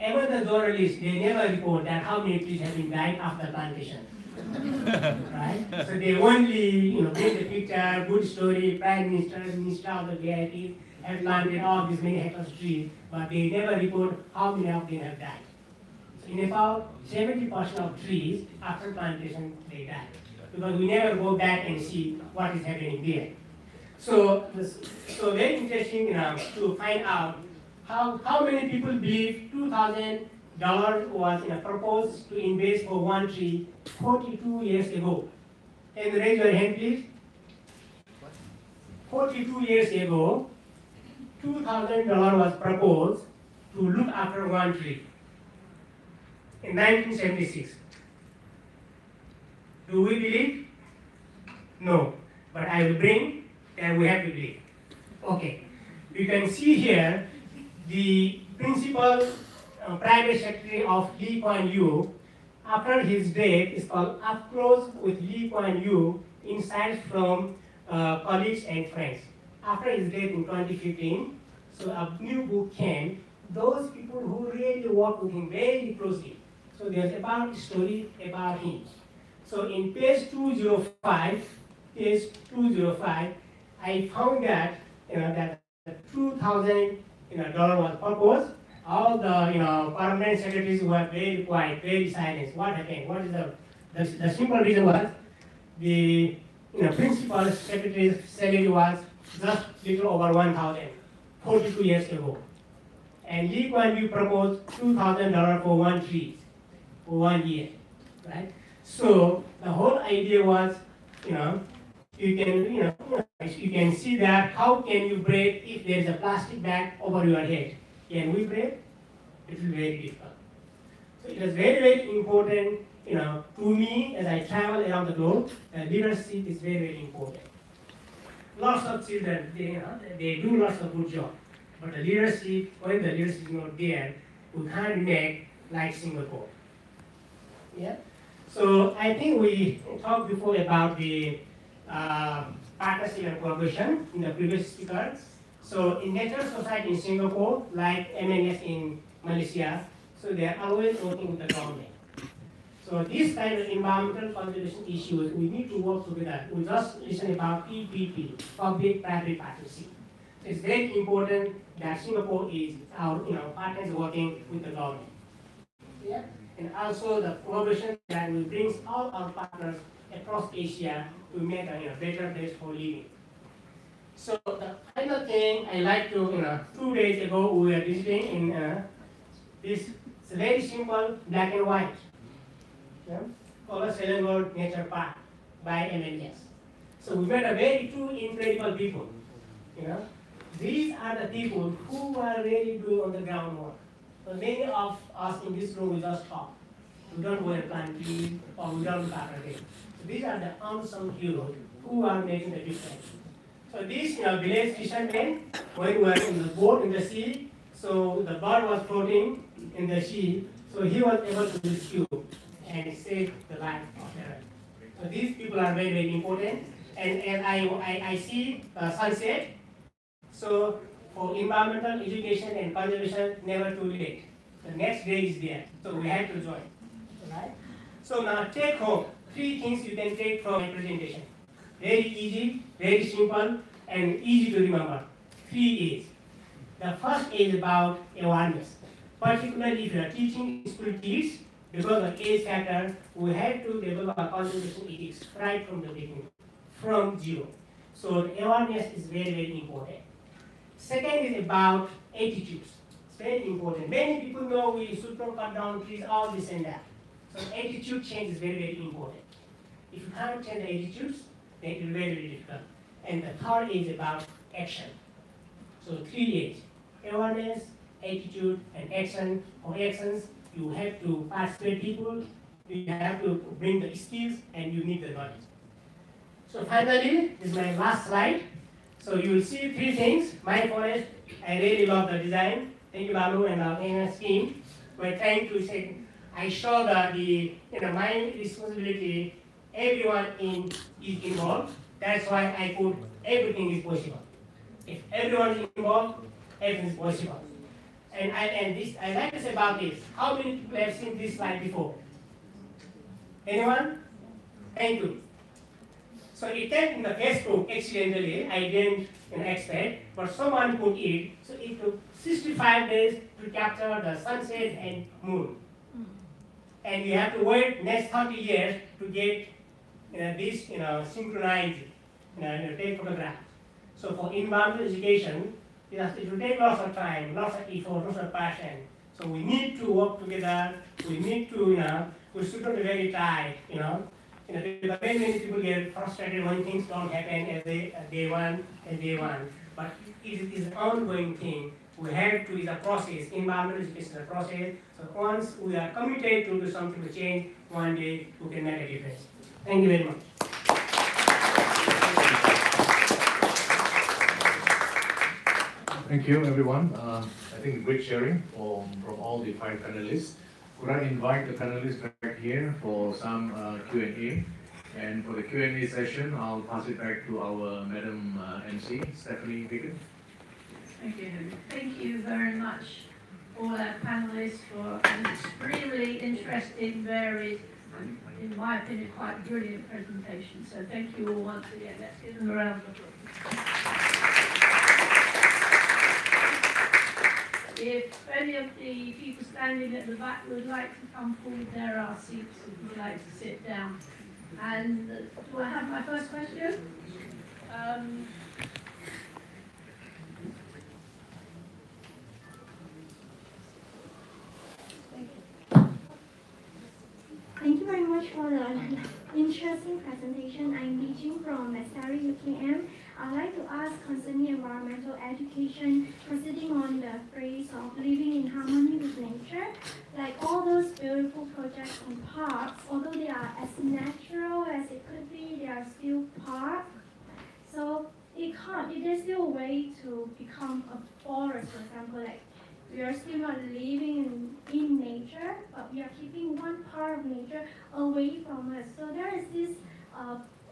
Even the journalists, they never report that how many trees have been died after plantation. Right? So they only bring the picture, good story, Prime Minister of the VIPs have planted all these many hectares of trees, but they never report how many of them have died. So in Nepal, 70% of trees after plantation they die, because we never go back and see what is happening there. So very interesting to find out how many people believe $2,000 was proposed to invest for one tree 42 years ago. Can you raise your hand, please? 42 years ago, $2,000 was proposed to look after one tree in 1976. Do we believe? No. But I will bring, and we have to believe. Okay. You can see here the principal private secretary of Lee Kuan Yew. After his death, is called Up Close with Lee Kuan Yew, Insights from Colleagues and Friends. After his death in 2015, so a new book came, those people who really work with him very closely. So there's about story about him. So in page 205, I found that that $2,000 was proposed. All the permanent secretaries were very quiet, very silent. What happened? What is the simple reason was the principal secretary's salary was just little over 1,000, 42 years ago. And Lee Kuan Yew proposed $2,000 for one tree, for 1 year, right? So the whole idea was, you can see that how can you breathe if there is a plastic bag over your head. Can we breathe? It is very difficult. So it is very, very important, to me as I travel around the globe, leadership is very, very important. Lots of children, they do lots of good job. But the leadership, when the leadership is not there, we can't make like Singapore. Yeah? So I think we talked before about the partnership and collaboration in the previous speakers. So in natural society in Singapore, like MNS in Malaysia, so they are always working with the government. So this kind of environmental conservation issues, we need to work together. We just listen about PPP, public-private partnership. So it's very important that Singapore is our partners working with the government. Yeah? And also the collaboration that will bring all our partners across Asia to make a better place for living. So the final thing I like to, 2 days ago we were visiting in this very simple black and white, called Selangor Nature Park by MNS. So we met a very two incredible people. These are the people who are really doing on the ground work. So many of us in this room, we just talk. We don't go and plant trees or we don't cut again. So these are the unsung heroes who are making the difference. So this village fisherman, when we were in the boat in the sea, so the bird was floating in the sea, so he was able to rescue and save the life of the earth. So these people are very, very important. And I see sunset. So for environmental education and conservation, never too late. The next day is there, so we have to join. Right? So now take home 3 things you can take from my presentation. Very easy, very simple, and easy to remember. 3 A's. The first is about awareness. Particularly if you are teaching school kids, because of age factor, we have to develop a conservation ethics right from the beginning, from zero. So the awareness is very, very important. Second is about attitudes. It's very important. Many people know we should not cut down trees, all this and that. So attitude change is very, very important. If you can't change the attitudes, then it will be very, very difficult. And the third is about action. So 3 A's: awareness, attitude, and action. For actions, you have to participate people, you have to bring the skills, and you need the knowledge. So finally, this is my last slide. So you will see 3 things. My forest, I really love the design. Thank you, Balu, and our NS team. We're trying to say, I saw that my responsibility, everyone is involved. That's why I put everything is possible. If everyone is involved, everything is possible. And I like to say about this. How many people have seen this slide before? Anyone? Thank you. So it came in the Facebook accidentally. I didn't expect, but someone put it. So it took 65 days to capture the sunset and moon. And you have to wait next 30 years to get this synchronized, take photographs. So for environmental education, it will take lots of time, lots of effort, lots of passion. So we need to work together. We need to, we shouldn't be very tight, because many people get frustrated when things don't happen as they want. But it is an ongoing thing. We have to, it's a process, environmental education is a process. So once we are committed to do something to change, one day we can make a difference. Thank you very much. Thank you, everyone. I think great sharing from all the 5 panelists. Could I invite the panelists back here for some Q&A? And for the Q&A session, I'll pass it back to our Madam MC, Stephanie Bacon. Thank you. Thank you very much, all our panelists, for an extremely interesting, varied, and in my opinion, quite brilliant presentation. So thank you all once again. Let's give them a round of applause. If any of the people standing at the back would like to come forward, there are seats if you'd like to sit down. And do I have my first question? Thank you very much. much for the interesting presentation. I'm Li from Lestari UKM. I'd like to ask concerning environmental education, proceeding on the phrase of living in harmony with nature. Like all those beautiful projects in parks, although they are as natural as it could be, they are still parks. So it is still a way to become a forest, for example. Like we are still not living in nature, but we are keeping one part of nature away from us. So there is this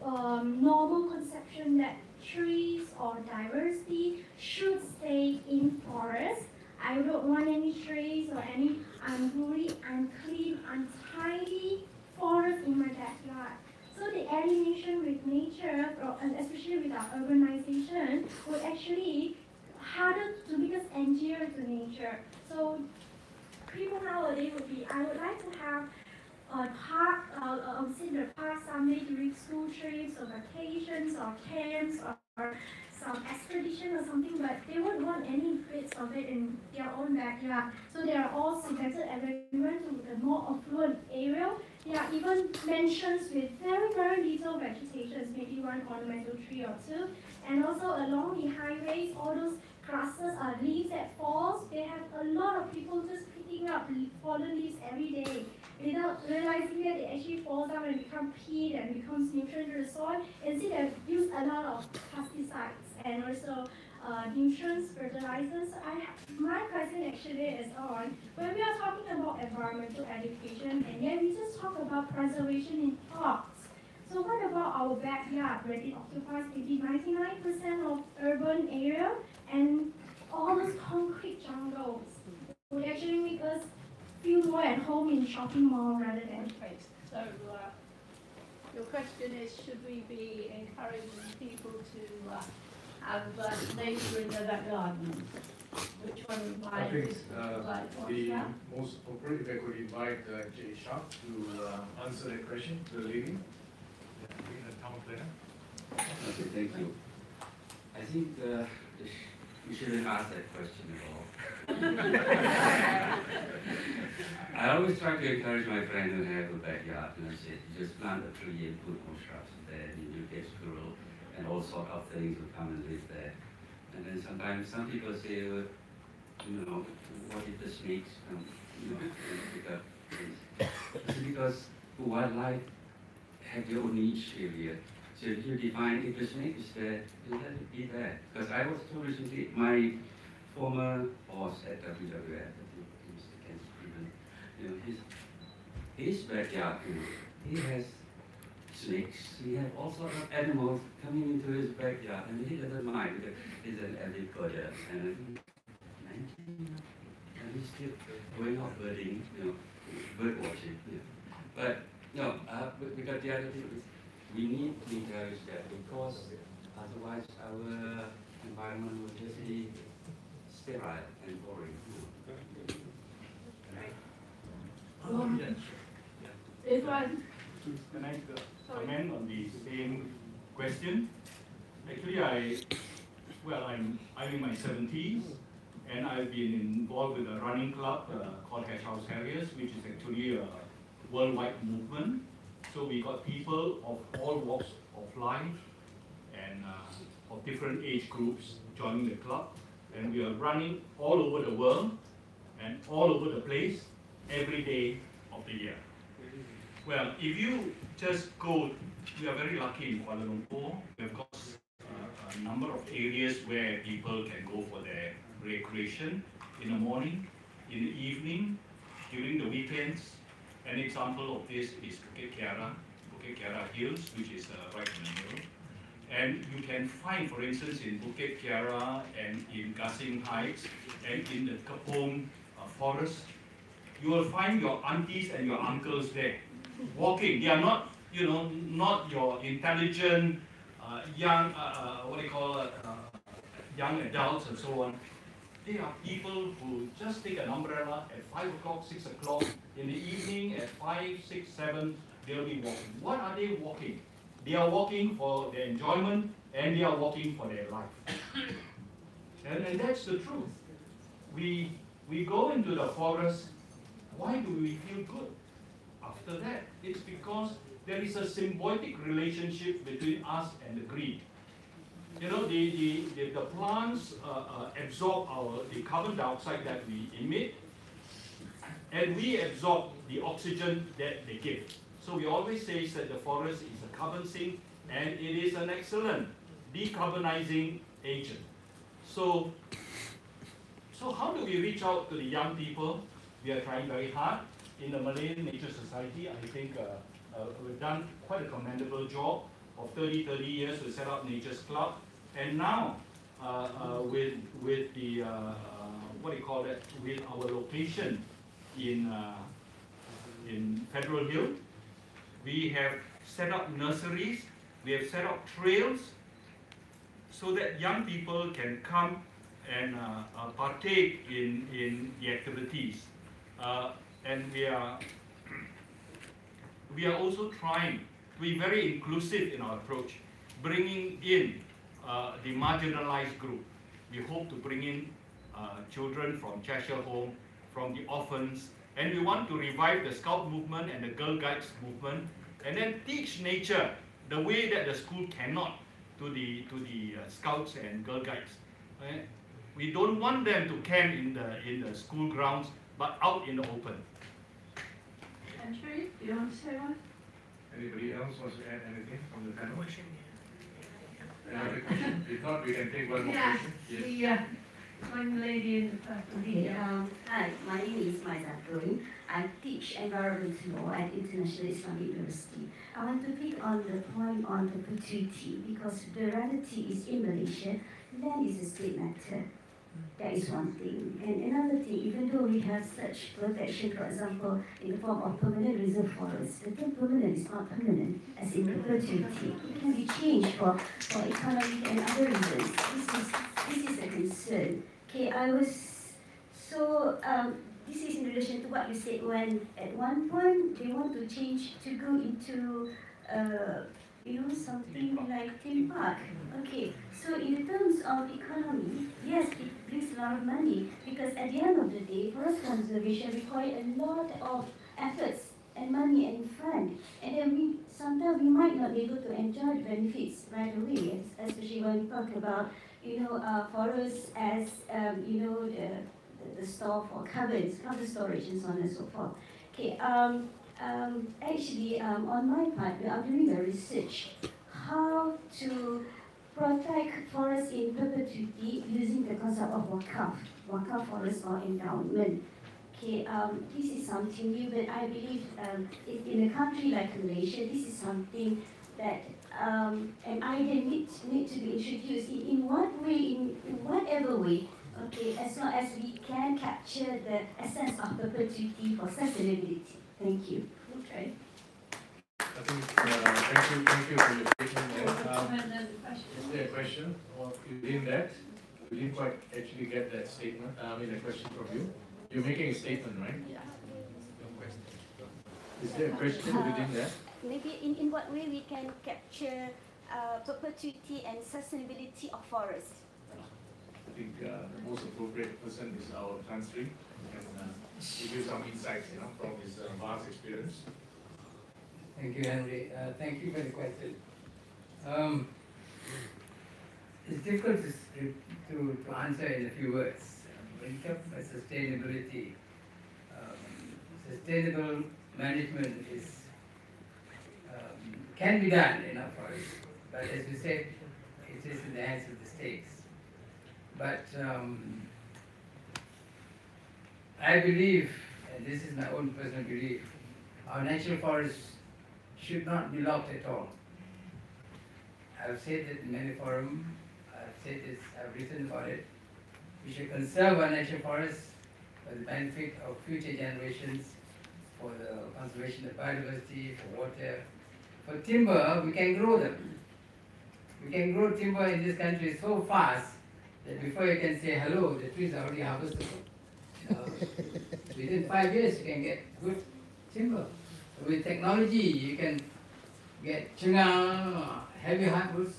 normal conception that trees or diversity should stay in forests. I don't want any trees or any unruly, unclean, untidy forest in my backyard. So the alienation with nature, especially with our urbanization, would actually harder to make us endear to nature. So people nowadays would be, I would like to have a park, the park someday during school trips or vacations or camps or some expedition or something, but they wouldn't want any bits of it in their own backyard. So they are all segmented and when we went to the more affluent area, there are even mansions with very, very little vegetation, maybe one ornamental tree or two. And also along the highways, all those grasses are leaves that falls. They have a lot of people just picking up fallen leaves every day without realizing that it actually falls down and becomes peat and becomes nutrient to the soil. Instead, they use a lot of pesticides and also nutrients, fertilizers. My question actually is on, when we are talking about environmental education, and yet we just talk about preservation in parks. So what about our backyard, where it occupies maybe 99% of urban area, and all those concrete jungles would actually make us feel more at home in shopping mall rather than Right. So your question is, should we be encouraging people to have nature in their back garden? Which one of my I think would like to the answer? most appropriate, if I could invite Jay Sharp to answer that question, the lady, the town planner. Okay, thank you. I think you shouldn't ask that question at all. I always try to encourage my friend who have a backyard, and I say, just plant a tree and put more shrubs there, and you get squirrel and all sort of things will come and live there. And then sometimes some people say, what if the snakes come, and pick up things? It's because wildlife have their own niche area. So if you define if the snake is there, then let it be there. Because I was told recently, my former boss at WWF, Mr. Ken Stevens, his backyard, he has snakes, he has all sorts of animals coming into his backyard, and he doesn't mind because he's an avid birder, and I think 19, and he's still going out birding, bird watching. But because the other thing is, we need to encourage that, because otherwise our environment will just be sterile and boring. This one. Can I comment on the same question? Actually, I'm in my 70s, and I've been involved with a running club called Hash House Harriers, which is actually a worldwide movement. So we got people of all walks of life and of different age groups joining the club, and we are running all over the world and all over the place every day of the year. Well, if you just go, we are very lucky in Kuala Lumpur. We've got a number of areas where people can go for their recreation in the morning, in the evening, during the weekends. An example of this is Bukit Kiara Hills, which is right in the middle. And you can find, for instance, in Bukit Kiara and in Gasing Heights and in the Kapong forest, you will find your aunties and your uncles there walking. They are not, not your intelligent young, young adults and so on. They are people who just take an umbrella at 5 o'clock, 6 o'clock in the evening, at 5, 6, 7, they'll be walking. What are they walking? They are walking for their enjoyment, and they are walking for their life. And that's the truth. We go into the forest. Why do we feel good? after that. It's because there is a symbiotic relationship between us and the green. You know, the plants absorb the carbon dioxide that we emit, and we absorb the oxygen that they give. So we always say that the forest is a carbon sink, and it is an excellent decarbonizing agent. So how do we reach out to the young people? We are trying very hard. In the Malay Nature Society, I think we've done quite a commendable job. Of 30 years, we set up Nature's Club. And now, with the, what do you call it, with our location in Federal Hill, we have set up nurseries, we have set up trails, so that young people can come and partake in the activities. And we are also trying to be very inclusive in our approach, bringing in the marginalized group. We hope to bring in children from Cheshire Home, from the orphans, and we want to revive the Scout movement and the Girl Guides movement, and then teach nature the way that the school cannot to the Scouts and Girl Guides. Right? We don't want them to camp in the school grounds, but out in the open. And Sherry, do you want to say one? Anybody else wants to add anything from the panel? Another question? If not, we can take one more question. Yes. The young lady in the purple here. Hi, my name is Maiza Green. I teach environment law at International Islamic University. I want to pick on the point on perpetuity, because the reality is in Malaysia, land is a state matter. That is one thing. And another thing, even though we have such protection, for example, in the form of permanent reserve forests, the term permanent is not permanent, as in perpetuity. It can be changed for economic and other reasons. This is a concern. Okay, I was so, this is in relation to what you said when at one point they want to change to go into something like theme park. Okay, so in terms of economy, yes, it brings a lot of money, because at the end of the day, forest conservation requires a lot of efforts and money and fund, and then sometimes we might not be able to enjoy the benefits right away, especially when we talk about forests as the store for cover storage and so on and so forth. Okay. Actually, on my part, we are doing a research how to protect forests in perpetuity using the concept of wakaf forest or endowment. Okay, this is something new, but I believe in a country like Malaysia, this is something that an idea needs to be introduced in what way, in whatever way. Okay, as long as we can capture the essence of perpetuity for sustainability. Thank you. Okay. I think, thank you for your statement. Is there a question? Or within that, we didn't quite actually get that statement. A question from you. You're making a statement, right? Yeah. Is there a question within that? Maybe in what way we can capture perpetuity and sustainability of forests? I think the most appropriate person is our Transri, and give you some insights, from his vast experience. Thank you, Henry. Thank you for the question. It's difficult to answer in a few words. When you talk about sustainability, sustainable management can be done in our forests, but as you said, it is in the hands of the states. But I believe, and this is my own personal belief, our national forests should not be locked at all. I've said it in many forums, I've written about it. We should conserve our national forests for the benefit of future generations, for the conservation of biodiversity, for water. For timber, we can grow them. We can grow timber in this country so fast that before you can say hello, the trees are already harvestable. Within 5 years, you can get good timber. With technology, you can get heavy hardwoods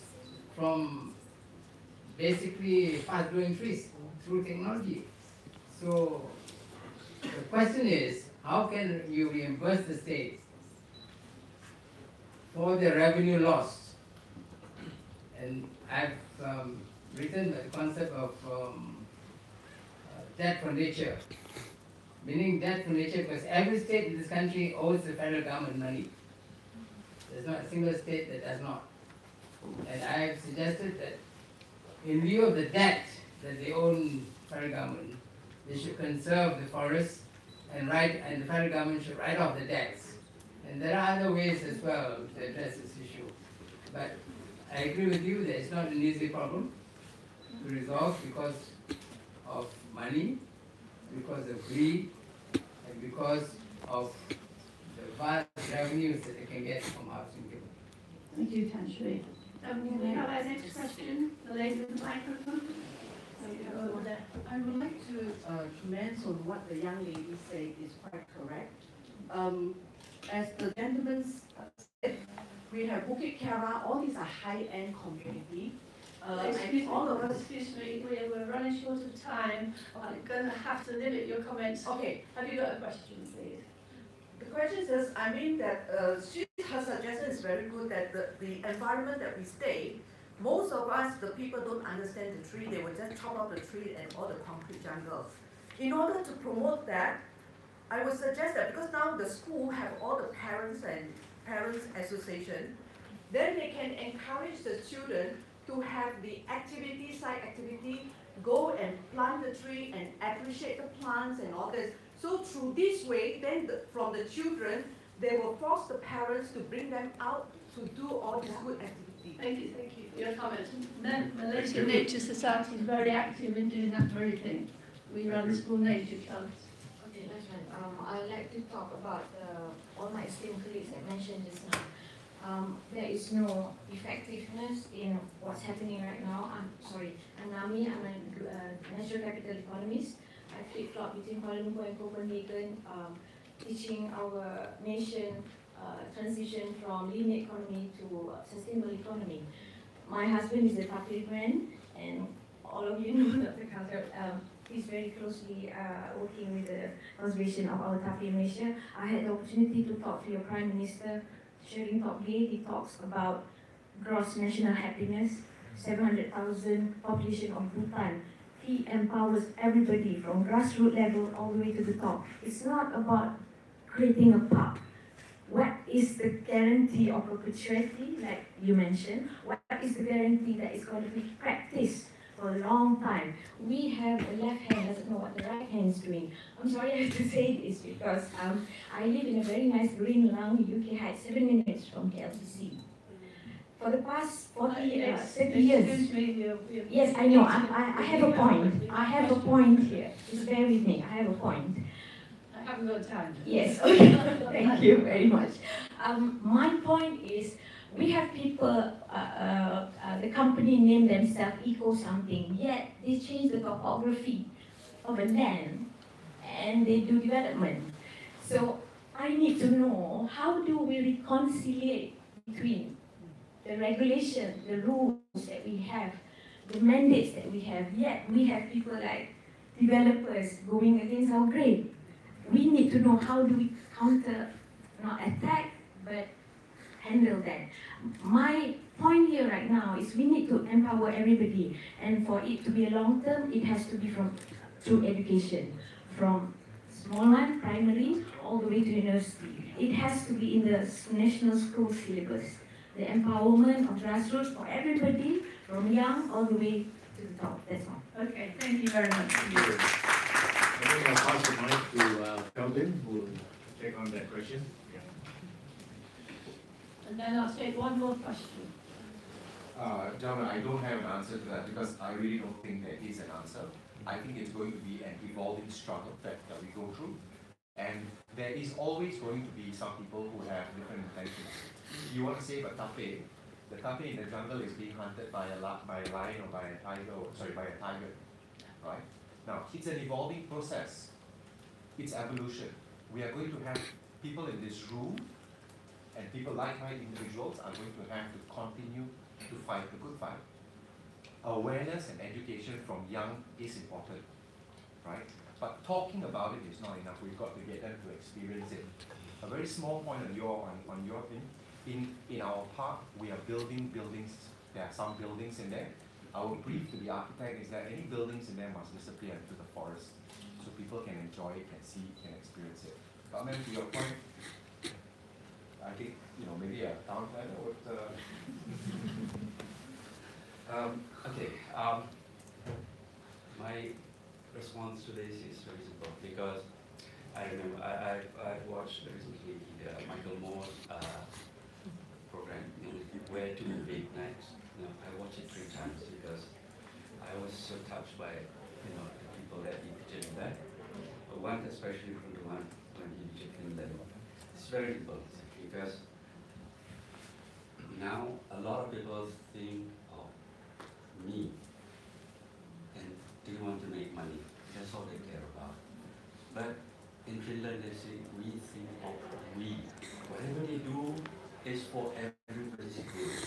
from basically fast-growing trees through technology. So the question is, how can you reimburse the state for the revenue loss? And I've written the concept of debt for nature, meaning debt for nature, because every state in this country owes the federal government money. There's not a single state that does not. And I have suggested that in lieu of the debt that they own federal government, they should conserve the forests and the federal government should write off the debts. And there are other ways as well to address this issue. But I agree with you that it's not an easy problem to resolve because of money, because of greed, and because of the vast revenues that they can get from housing people. Thank you, Tan Sri. Can we have our next question? The lady with the microphone. I would like to comment on what the young lady said is quite correct. As the gentleman said, we have Bukit Kiara, all these are high-end community. Excuse me, we're running short of time. I'm going to have to limit your comments. Okay. Have you got a question, please? The question is, I mean that her suggestion is very good that the environment that we stay, most of us, the people don't understand the tree, they will just chop out the tree and all the concrete jungle. In order to promote that, I would suggest that because now the school have all the parents and parents association, then they can encourage the children to have the side activity, go and plant the tree and appreciate the plants and all this. So through this way, then from the children, they will force the parents to bring them out to do all this good activity. Thank you for your comments. Malaysian Nature Society is very active in doing that very thing. We run school nature clubs. Okay, that's right. I'd like to talk about all my esteemed colleagues that mentioned just now. There is no effectiveness in what's happening right now. I'm Nami, I'm a natural capital economist. I flip-flop between Kuala Lumpur and Copenhagen, teaching our nation transition from linear economy to sustainable economy. My husband is a Tapiri man, and all of you know Dr. Khalter is very closely working with the conservation of our Tapiri Malaysia. I had the opportunity to talk to your Prime Minister, Sherin Tokgay. He talks about gross national happiness, 700,000 population of Bhutan. He empowers everybody from grassroots level all the way to the top. It's not about creating a park. What is the guarantee of perpetuity, like you mentioned? What is the guarantee that it's going to be practiced for a long time? We have the left hand doesn't know what the right hand is doing. I'm sorry I have to say this because I live in a very nice green lung, UK Heights, 7 minutes from KLCC. For the past 30 years. Yes, I know. I have a point. I have a point here. Just bear with me. I have a point. I haven't got time. Yes, okay. Thank you very much. My point is, we have people, the company name themselves Eco something, yet they change the topography of a land and they do development. So I need to know, how do we reconcile between the regulation, the rules that we have, the mandates that we have, yet we have people like developers going against our grain. We need to know how do we counter, not attack, but handle that. My point here right now is we need to empower everybody, and for it to be a long term, it has to be through education, from small one, primary, all the way to university. It has to be in the national school syllabus. The empowerment of grassroots for everybody, from young all the way to the top. That's all. Okay, thank you very much. I think I'll pass the mic to Kelvin, who will take on that question. Yeah. And then I'll take one more question. John, I don't have an answer to that because I really don't think there is an answer. I think it's going to be an evolving struggle that we go through. And there is always going to be some people who have different intentions. You want to save a tape, the tape in the jungle is being hunted by a lion or by a tiger, right? Now, it's an evolving process. It's evolution. We are going to have people in this room, and people like-minded individuals are going to have to continue to fight the good fight. Awareness and education from young is important, right? But talking about it is not enough. We've got to get them to experience it. A very small point on your thing. In our park, we are building buildings. There are some buildings in there. Our brief to the architect is that any buildings in there must disappear into the forest, so people can enjoy it, can see, can experience it. But then to your point, I think maybe a town planner would. Okay. My response to this is very simple because I remember I've watched recently Michael Moore's program, Where to Big Next. I watched it 3 times because I was so touched by the people that he featured in that. But one especially from the one when he featured in that. It's very simple because now a lot of people think of me and they want to make money. That's all they care about. But in Finland they say we think of we. Whatever they do is for everybody's good.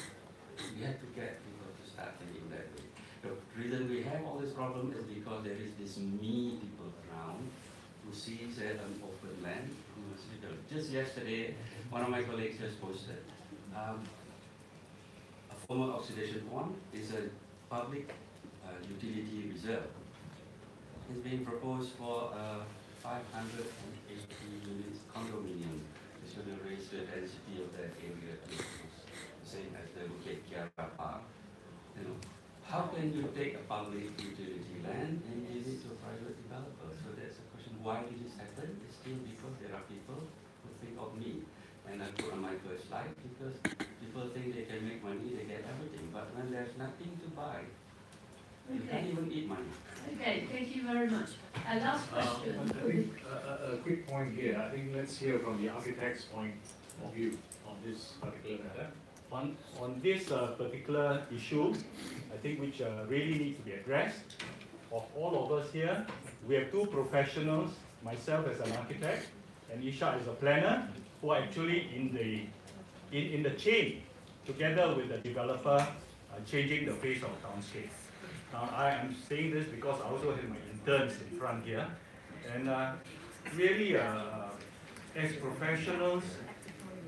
We have to get people to start thinking that way. The reason we have all this problem is because there is this me people around who sees it an open land. Just yesterday, one of my colleagues just posted a former oxidation pond is a public utility reserve. It's being proposed for 580 units condominium. It's going to raise the density of that area to the same as the Bukit Kiara Park. How can you take a public utility land and give it to a private developer? So that's the question. Why did this happen? It's still because there are people who think of me. And I put on my first slide because people think they can make money, they get everything. But when there's nothing to buy, you can't even eat money. Okay, thank you very much. Last question. I think a quick point here. I think let's hear from the architect's point of view on this particular matter. On this particular issue, I think which really needs to be addressed, of all of us here, we have 2 professionals, myself as an architect and Isha as a planner, who are actually in the chain, together with the developer, changing the face of townscape. Now I am saying this because I also have my interns in front here, and really as professionals,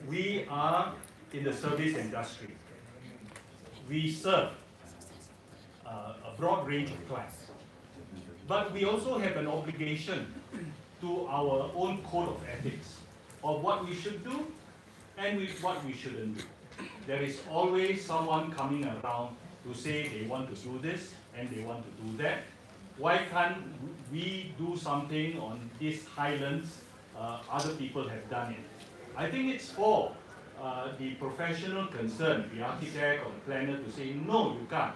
we are in the service industry. We serve a broad range of clients. But we also have an obligation to our own code of ethics of what we should do and what we shouldn't do. There is always someone coming around to say they want to do this and they want to do that. Why can't we do something on these highlands other people have done it? I think it's for the professional concerned, the architect or the planner, to say, no, you can't.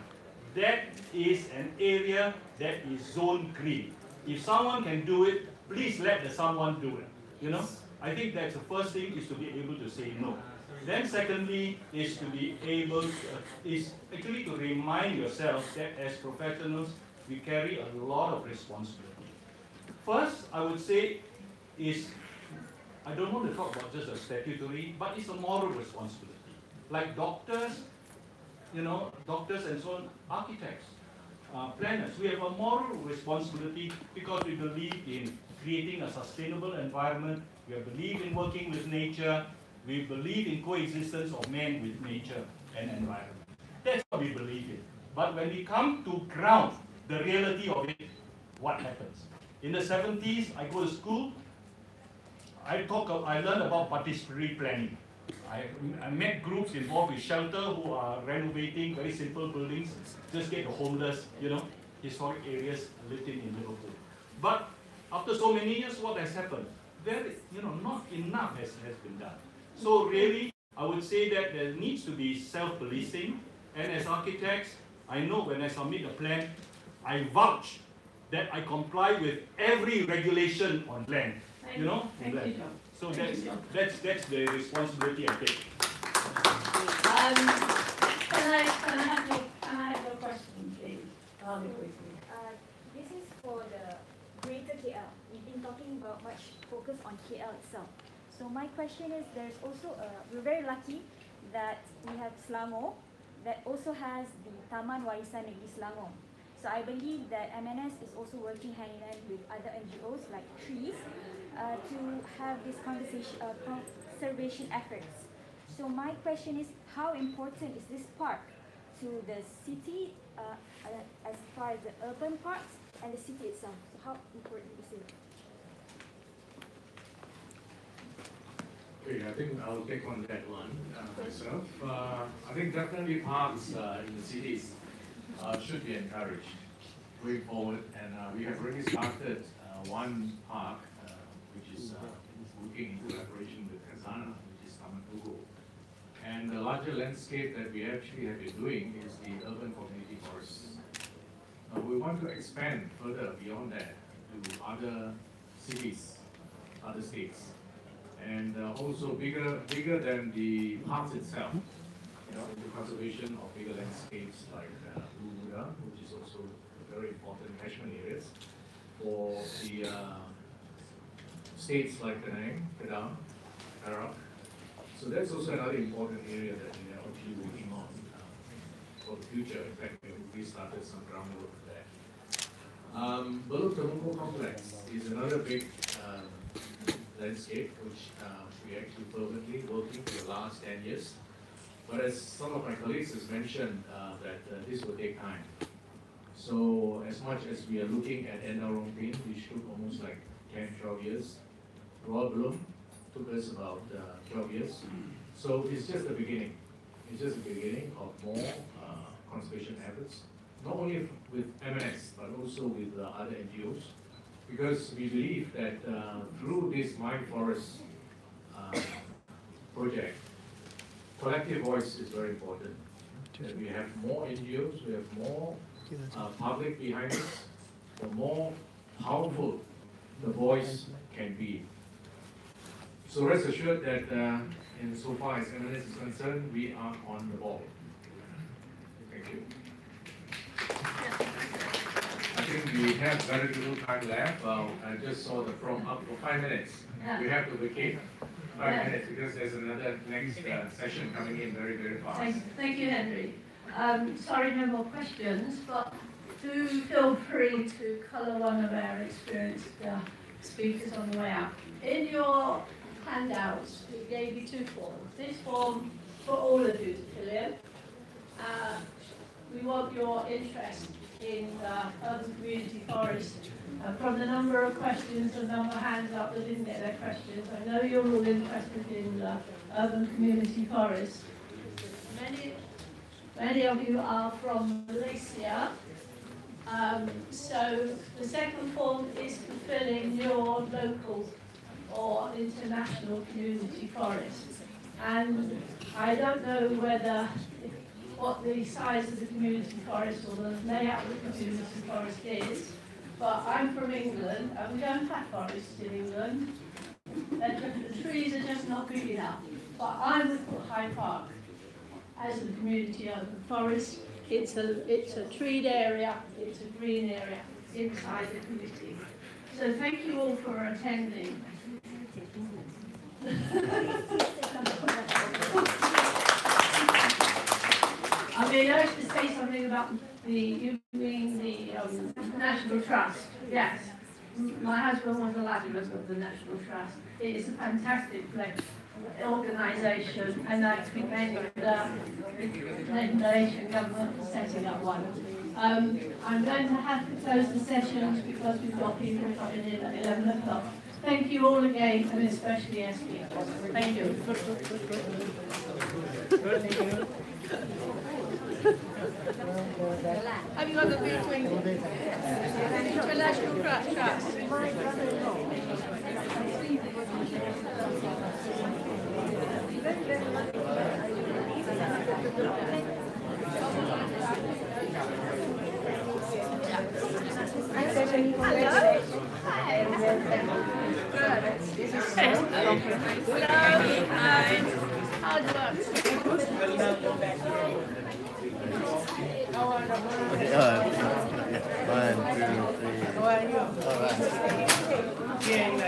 That is an area that is zone green. If someone can do it, please let the someone do it. I think that's the first thing, is to be able to say no. Then secondly is to be able to, is actually to remind yourself that as professionals, we carry a lot of responsibility. First, I would say is, I don't want to talk about just a statutory, but it's a moral responsibility. Like doctors, doctors and so on, architects, planners, we have a moral responsibility because we believe in creating a sustainable environment, we believe in working with nature, we believe in coexistence of man with nature and environment. That's what we believe in. But when we come to ground the reality of it, what happens? In the 70s, I go to school, I learned about participatory planning. I met groups involved with shelter who are renovating very simple buildings, just get the homeless, historic areas lived in Liverpool. But after so many years, what has happened? Not enough has been done. So really, I would say that there needs to be self-policing, and as architects, I know when I submit a plan, I vouch that I comply with every regulation on land. Thank you, John. So that's the responsibility I take. Can I have a question, please? This is for the greater KL. We've been talking about much focus on KL itself. So my question is, there's also we're very lucky that we have Selangor that also has the Taman Warisan Negeri Selangor. So I believe that MNS is also working hand in hand with other NGOs like Trees to have this conservation efforts. So my question is, how important is this park to the city as far as the urban parks and the city itself? So how important is it? Okay, I think I'll take on that one myself. I think definitely parks in the cities should be encouraged going forward, and we have already started one park which is working in collaboration with Kazana, which is Taman Tugu. And the larger landscape that we actually have been doing is the urban community forests. We want to expand further beyond that to other cities, other states, and also bigger than the parks itself. You know, the conservation of bigger landscapes like Buda, which is also very important catchment areas for the states like Penang, Padang, Perak. So that's also another important area that we are actually working on for the future. In fact, we started some groundwork there. Beluk Temuko Complex is another big landscape which we actually fervently working for the last 10 years. But as some of my colleagues has mentioned, that this will take time. So as much as we are looking at Endarompin, which took almost like 10, 12 years, Royal Bloom took us about 12 years. So it's just the beginning. It's just the beginning of more conservation efforts, not only with MNS, but also with other NGOs, because we believe that through this Mind Forest project, collective voice is very important. That we have more NGOs, we have more public behind us, the more powerful the voice can be. So rest assured that insofar as MNS is concerned, we are on the ball. Thank you. I think we have very little time left. I just saw the prompt up for 5 minutes. We have to vacate 5 minutes because there's another next session coming in very, very fast. Thank you, Henry. Sorry, no more questions, but do feel free to colour one of our experienced speakers on the way out. In your handouts, we gave you 2 forms. This form for all of you to fill in. We want your interest in urban community forest. From the number of questions, the number of hands up that didn't get their questions, I know you're all interested in urban community forest. Many of you are from Malaysia. So the second form is to fill in your local or international community forest. And I don't know what the size of the community forest or the layout of the community forest is, but I'm from England and we don't have forests in England. The trees are just not big enough. But I would put Hyde Park as a community urban forest. It's a treed area, it's a green area inside the community. So thank you all for attending. I mean, I have to say something about the National Trust. Yes, my husband was a ladybug of the National Trust. It is a fantastic organisation, and I commend the Malaysian government for setting up one. I'm going to have to close the sessions because we've got people coming in at 11 o'clock. Thank you all again, and especially our speakers. Thank you. Have you got the between International Trust? Hello. Hi. This is hello. Hi. How's it work? One, two, three.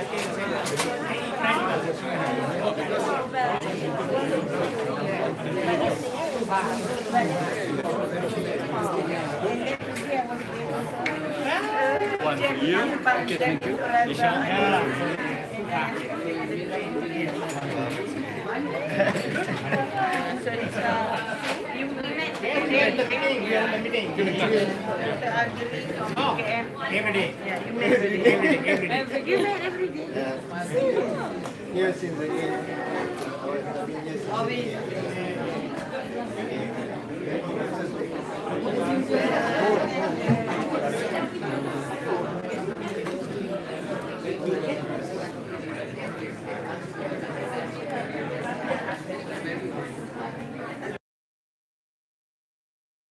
One for you. Okay, thank you. You met at the beginning. We are in the meeting. Every day. Yeah, you met every day. You met every day. Yes, in the end.